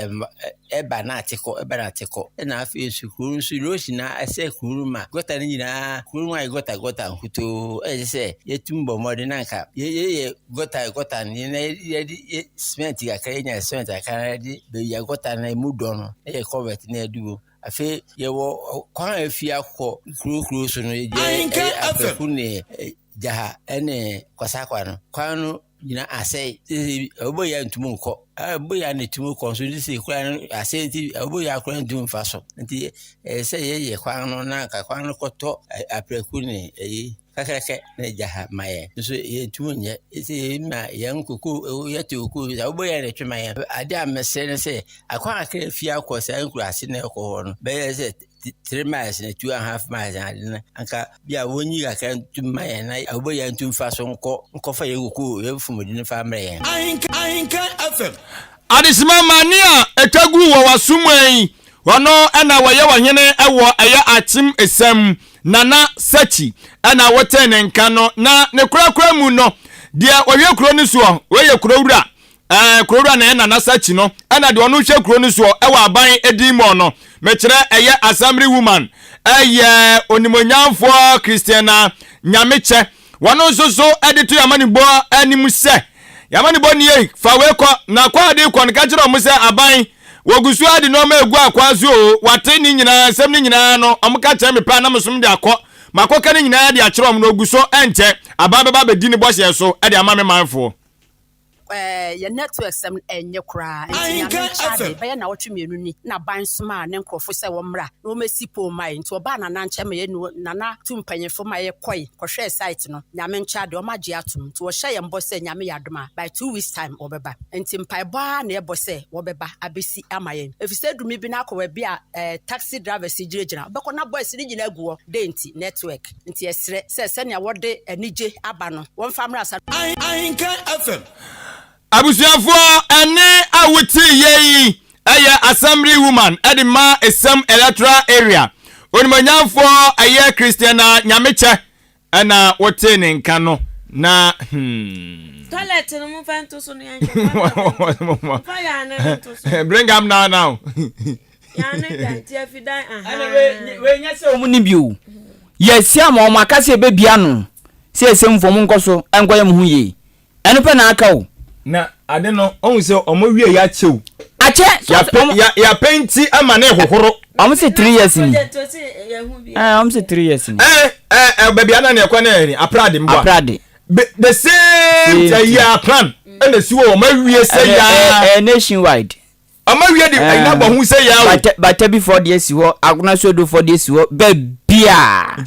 eba na atiko na afi su krum su roshina ase kruma gota ni nyina kruma ai gota nkuto se yetumbo mode nanka ye gota ni na ye cement ga kanya cement akara di be ya gota na mudo no ye covet na edugo afi ye wo kwan afia ko kru so no ye apeku ne jaha ene kwasakwa no kwanu nyina asai obo ya ntumu nko obo ya ne tumu ko so disi kwanu asai ti obo ya kwanu ntumu faso nti se ye kwanu na ka kwanu koto apreku ne kakake ne jaha maye so ye tumu nye ese ma yankuku yete oku obo ya ne twemaye ade amese ne se akwa akre fia ko se ankuru ase ne ko ho no be se 3 miles na 2.5 miles na anka bia wonyi ga kan tumaya na aboya ntumfa so nko fa yeguku yefumudi ne fa mre yen Ahenkan FM adisima mania etwagu wo wasumai wono ana waye wahene ewo eye achim esem nana sachi ana wote ne nka no na ne kurakura mu no de ohwe kuro ni so weye kurowura kurowura na nana sachi no ana de ono hwe kuro ni so ewo aban edimo no mekire eye assembly woman eye onimonyamfo Christiana Nyameche wono nso edito yamani bo animu se yamani bo ni fa we ko na kwa ade ko nka kire omo se aban wogusu ade no ma egu akwazo wate ni nyina asem ni nyina no omka kire me pa na msom de akọ makoka ni nyina de akire omo no oguso enche aban beba be di ni bo hye so ade amame manfo your network some enye kra enti ya na wotwe mienu ni na ban soma ne nkrofo se wo mra na o mesi po mai nti oba na na nche me na tumpanyefo mai koi kohwe site no nyame ncha de o magye atum nti wo hye ye mbo se nyame yadoma by 2 weeks time obeba enti mpaiba na ebo se wo beba abesi amaye efise dumi bi na akwa bia taxi driver si girejina beko na boys ni gina aguo de nti network nti esre se na wode anije aba no wo mfamra asa Ahenkan FM abusuafo ene awuti yeyi eye assembly woman edima esem electoral area onimanyafo eye Christiana Nyameche ana wote ne nka no na toilet no mu fanto so no yanke fa ya ne to so bring am now ya ne ganti afidan we nya se omu ni bio yes am o makase bebia no se esem fo mu nkoso enkoye mu hu ye eno pe na aka o na ade no ohun se omo wie ya chew ache ya painti ama na hohoro omo se 3 years ni omo se 3 years ni baby ana na ekwa na eri aprade mbo aprade the same year plan and the siwo omo wie say ya nationwide ama wi de na bo hu say ya bata before the si ho aguna so do for the si ho ba bia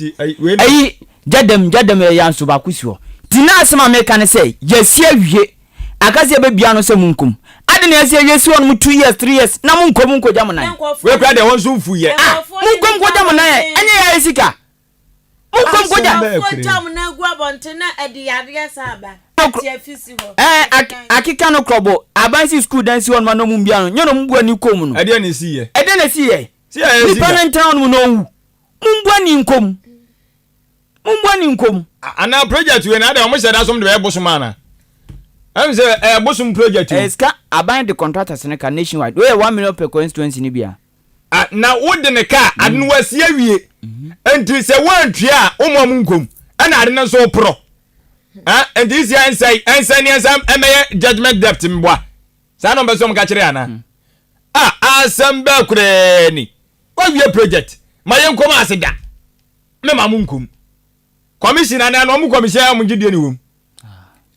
ayi jadam ya nso ba kusi ho tina asema me kan say yesi awie akase be bia no se munkum ade na yesi yesi won mu 2 years 3 years na munkom nkojam na we kwa de won so mfu ye munkom nkojam na enye ya esika munkom nkojam na gu abonte na ade yade saba akika no krobo abansi school dan si won ma no mu bia no nyono mbua ni kom no ade na si ye si ye ni parent town mu no wu mbua ni nkom ana project we na ade o mo sheda som de be bosoma na am say bosom project eska aban the contractors ne ka nationwide we 1 million per constituency ni bia na wode ne ka ade no wasi awie enti se wantwa o mo nkom ana ade no so pro and this year answer ni answer judgment debt mbwa sa no beso mka kire ana asamba kure ni wa wie project maye nkom aseda me ma munkum commissioner na no mu commissioner mu gidie ni wom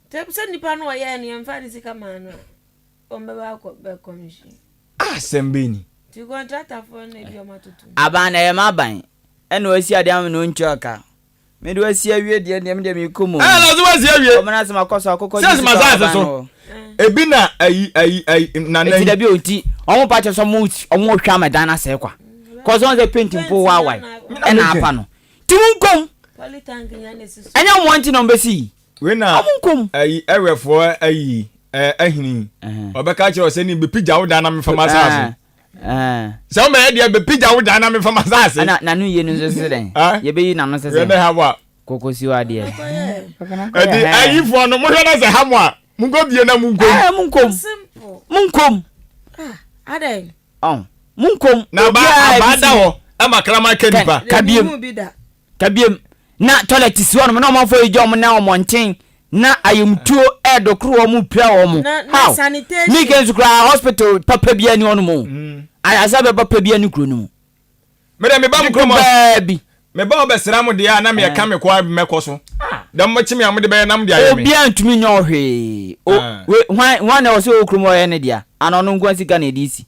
tepse nipa no ye ni amfa disi kama no ombe ba ko be commission asembeni ti contractor for na bi o matutu abana ye maban ena wasi ade am no nchoka me do wasi awie de me de komo na so wasi awie o mana se makoso akoko just mazaza so ebi na ayi na na ti da bi oti omo pa che so mo hwa madan na se kwa cause on the painting po wa ena apa no ti munkom politank nya na sisu enya mo anti no mbesi we na ayi ewefo ayi ahini obeka kire o se ni be pija wo dan na me fama saso so me dia be pija wo dan na me fama saso na nu ye nu so den ye be yi na no se we na hawa kokosi wa de edi ayi fo no mo hwe na se hamwa mungo bie na munkom ade munkom na ba da ho ama krama kanipa kabiem na toilet si won na mo fo ejom na omonten na ayumtuo edokro mu pia wo mu na sanitation ni kenzu kra hospital papa bia ni onu mu ayasa be papa bia ni kro nu me ba mu kro mo baby me ba obesra mu de ya na me ka me kwa mekoso da mo chimi am de be na mu de ayeme obi antumi nyo hwe wan na wo se okro mo ye ne dia anono ngwa sika na edisi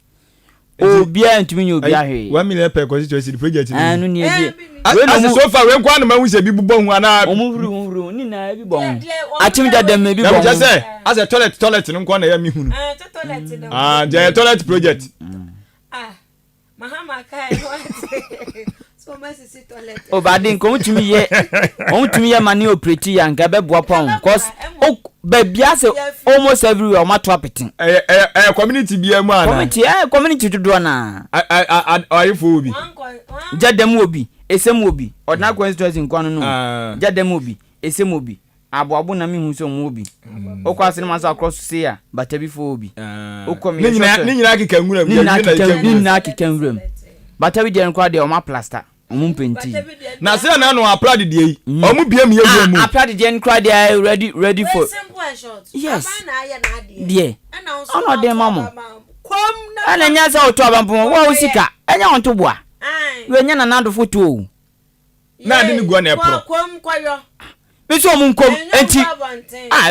obi antumi nyo obi ahwe 1 million per constituency project ni anu ni ebi we no so far we nkwa na ma hu se bi bubo hu ana omuvuru ni na ebi bon atim dadam me bi bon just say as a toilet no nkwa na ya mi hu toilet no toilet project mahama kai so masi si toilet o badin ko mutumi ye mani operate ya nga be boa pon cause be bia se almost everywhere o mato apetin community bia mu ana community dodo na ayefo obi jadam obi esem obi ordinary constituency nkwa no jadam obi esem obi aboabo na mi hu so mu obi o kwa sene masa across see ya bata before obi o kom ni nyina akika nwuram ni nyina akika nwuram bata bi de nkwa de o ma plaster omumpenti na se na no aprade de yi omu bia me yewura mu aprade de nkwa de ready for simple and short yes na ya na de de ono de mamo ana nya sa oto abampo wo usika enya onto boa we nya na nado foto na de ni gua na epro kwom kwayo biso omunkom enti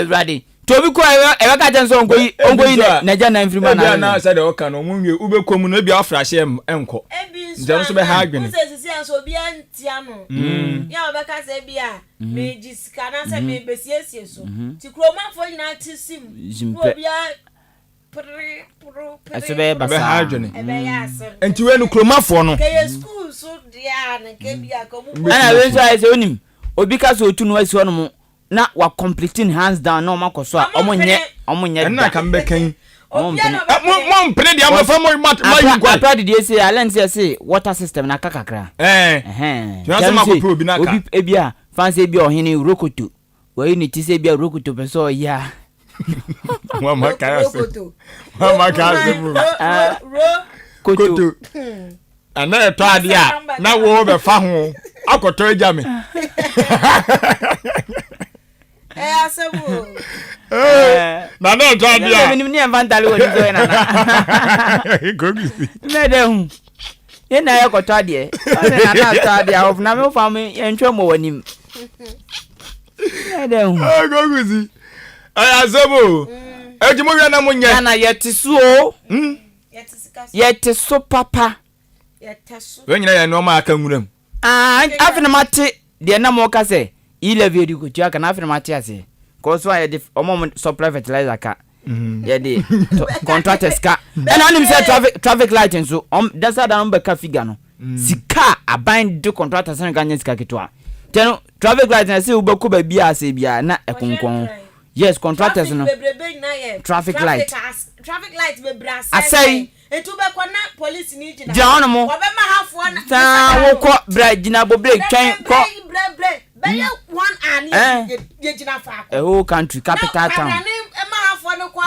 ready to bi ko e ka jen so ongoyi na ja na mfirima na na sa de oka no munwe ubekom no bia afrahye enko nje so be ha adwene sisi so bia ntia no ya obeka se bia meji sika na se me besiesie so ti kromafo nyina tisim no bia asebe basa ha adwene enti we no kromafo no ke school so dia na ke bia ko mu ana we so ai se onim obi ka so otu no asi ono mu na wa completing hands down no makoso a omonye na ka mbekan mo mpene dia mo fa mo ma pride dey say I learn say water system na kakakra just ma ko pro bi na ka obi ebia fancy bi ohene rokoto we ni ti say bia rokoto peso ya wa maka se koto ana eto ade a na wo be fa ho akoto eja me asebo na no to ade a ni inventary wo ni zo na na de hu ye na ye koto ade na to ade a of na me fa me entwe mo wanim na de hu goguzi ay asebo ejimo wi na munye na yetisuo yete so papa we nyina ya no ma aka nwuram afina mate de na mo ka se ile di ko tia ka na afina mate ase ko so ya de omo supply fertilizer ka ya de contractors ka and anim say traffic light nso that's that number ka figure no sika aban de contractors na ganya sika ketwa teno traffic light na say ubeku ba bia ase bia na ekonkon yes contractors no traffic light be bra say etu be kwa na police ni jina jana mo obe ma hafo na ta wo ko bra jina bo break twen ko be one and ye jina fa ko whole country capital town ma hafo no kwa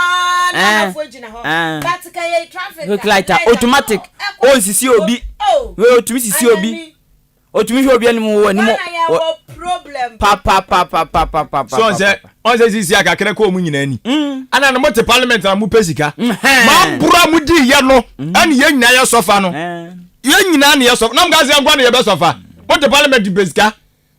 na hafo jina ho that ka ye traffic light automatic o sisi obi we otumi sisi obi otumi hwe obi anim wo anim problem pa so on say sisi aka kere ko mu nyina ani ana no mote parliament na mu pesika ma bura mu di ye no ani ye nyina ye sofa no ye nyina na ye sofa na mga se ngwa na ye be sofa mote parliament di pesika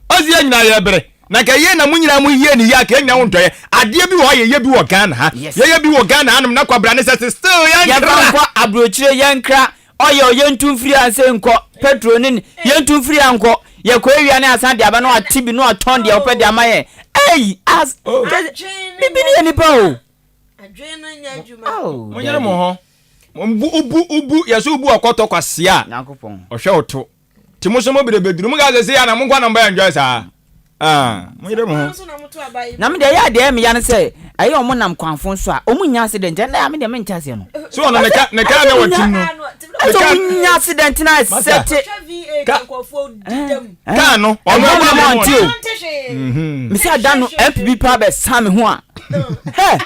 ozi ye nyina ye bere na ka ye na mu nyina mu ye ni ya ka nya wontoye ade bi wo ye bi wo Ghana ha ye bi wo Ghana anum na kwabra ne se still ya nkra abrochire ye nkra oyo yentum free anse nko petrol ni yentum free anko ye ko ewia ne asan de aba no atibi no aton de opede amaye as bibi ni nipa o adweno nya adwuma monyere mo ho ubu yeso ubu akoto kwasia yakopon ohwe oto timoso mo bedebeduru mu ga se ya na mo kwa namba ya enjoy sa monyere mo ho na me de ya de me ya ne se ayi omo nam kwanfo so a omu nya accident na ya me de me nchase no so no ne ka na watim no so nya accident na set ka no omo ma ntio me se ada no MPB pa be sam ho a he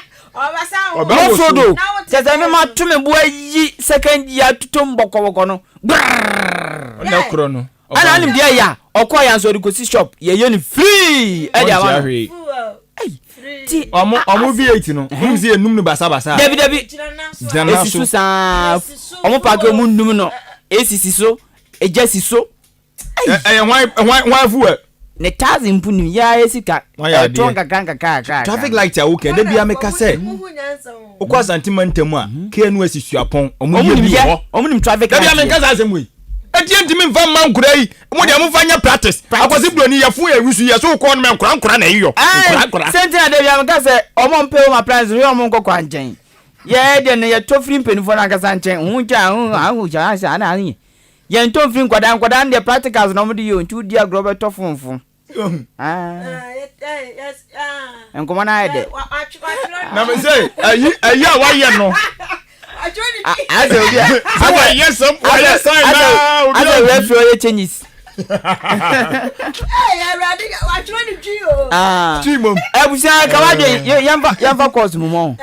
oba sodo tese me ma to me bo ayi second year tutom bokoboko no na kro no ana anim de ya okoya nso rikosi shop ye ni free e de awa ti omo V8 no nzi enum no basa David jana so sa omo pa ke mu num no esisi so ejasi so why fu ne tazi mpunu ya esika tonga kaka traffic light ya okay de bia meka se okwa sentimentum a ke nu asisuapon omo nim traffic light de bia meka sa semwe enti mi mfa man kura yi mo de mo fa nya practice akwase broni ya fu ya wisu ya so ko no men kura na yiyo kura sentina de bia meka se omo mpe o ma price ri omo nkokwa nchen ye de ne ye to free penifo na kasa nchen hu ja asa na ani ye to free kwada de practicals no mo de yo ntu dia grobe to funfun enkomo na ede na me say ayi a wa ye no as a yes as a referee changes Timom ebusia kawaje yamba course mumo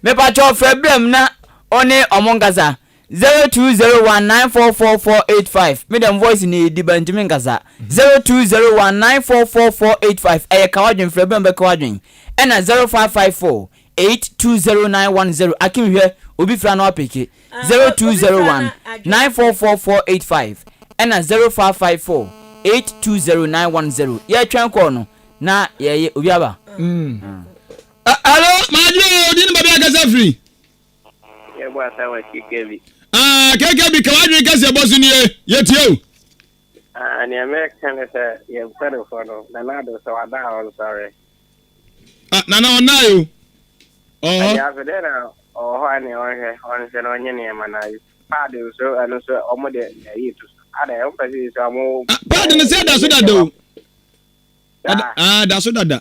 me pa cho problem na one omongaza 0201944485 me dem voice ni di Benjamin Gaza 0201944485 eye kawaje problem be kawaje ena 0554820910 akim hwe obi fra na opeke 0201944485 ena 0554820910 ye twen ko no na ye obi aba allo majo din baby Gaza free ye bo asawa kikebi kekebi kawadwe kase bosu ni ye tie ni American say ye fero for no na do so ada on sorry na onayo ya federa hani on se no nyene ma na pad so anu so omo de yi to ada o pesi so amo pad ne se da so da do da so da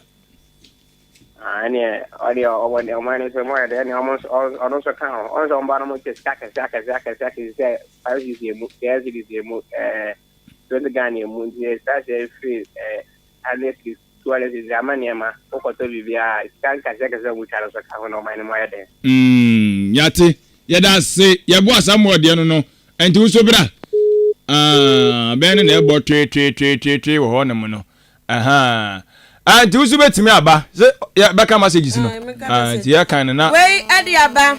ani odi o mani so mo de ni almost on so kan on so mba no mo te skaka se ayi di mu so the gani mu di sa se free honestly tuale di zamani ma ko to bibia skaka se mu chara so kan no mani mo ya de yati yada se ye bo asamo de no enti wo so bra ben na e bo twe wo ho nem no anti wo so betimi aba se ya baka messages no anti ya kan na we ade aba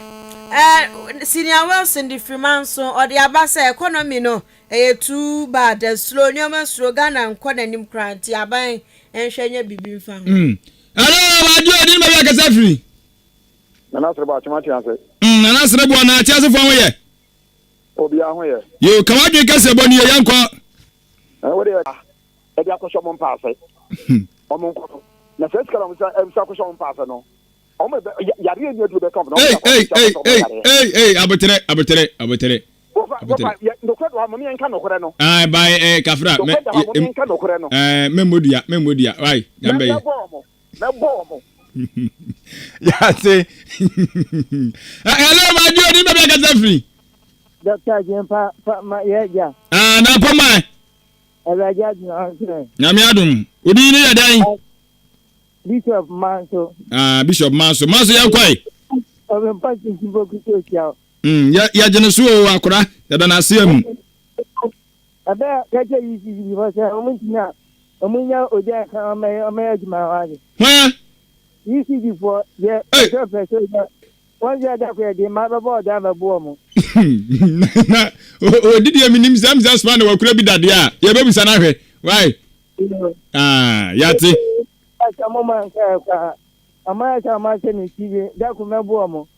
senior Wilson di Freemanson ode aba say economy no too bad slow nyoma slogan na nkọ na nim kranti aban enhwenya bibi mfa hello bajo odi ma ya kasa free Nana srebo achimati anse. Nana srebo na achi asefo anwo ye. Obi ahoye. Yo kawaje kase boni ye yanko. What dey e dia ko so mo pass. Omo nko. Na first kala mo sa ko so mo pass no. Omo yare ni edu be come no. Hey abetere. No kwado ha mo mi enka no kore no. By kafra me enka no kore no. Memodia why gambe. Na bo. Yeah, say. Hello, my dear, you may get free. Dr. Jempa, yeah. Na poma. Elaja no. Nyame adum. Odi ni ya dan. Bishop Manso. Bishop Manso. Manso ya kwai. Oben pati sibo kutokia. Ya jenesu o akora. Ya da na asiam. Abe kaje yisi bibo se omunya oja kan ame ajuma waje. Yisi before yeah. One year that we did my board down a boom. Oh, did you mean some span or could be that? Yeah, your baby's an ave. Why? Yati. As a moment, a American Martin is that could not boom.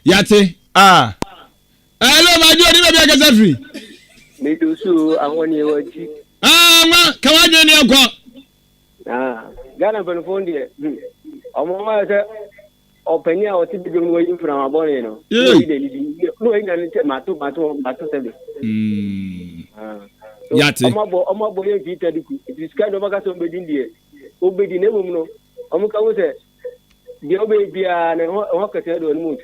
Yati. Hello, my dear, you may get free. Me too, so I want you to cheat. Come on, Jenny. Ghana for the phone, dear. Mama said, open your typical way from our body. No, no, England, Matu, Yati. I'm boy, it is kind of a custom within the obey no. Omuka say, the obey be an Hawkatel and moon.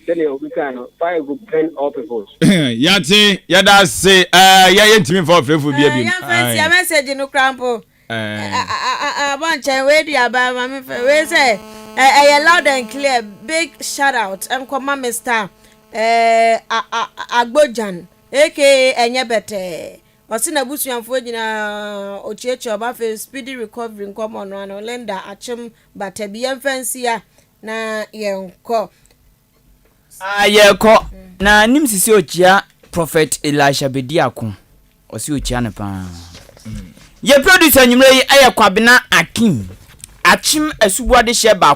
Then we can 5 good pen or people. Yati, Yada say, yeah, intimate for faithful baby. I message in no crampo. Bunch and radio about my we say loud and clear. Big shout out. Mr. Agbojan, aka Enyebete. Osina busuanfo nyina ochiechi oba fe speedy recovery nkomo no ano lenda achim batabia mfansia na yenko. Yeko na nimsisi ochia Prophet Elisha Bediako. Osi ochia ne pa. Ye producer nyumre yi aye kwabena Akin. Achim asubuade hye ba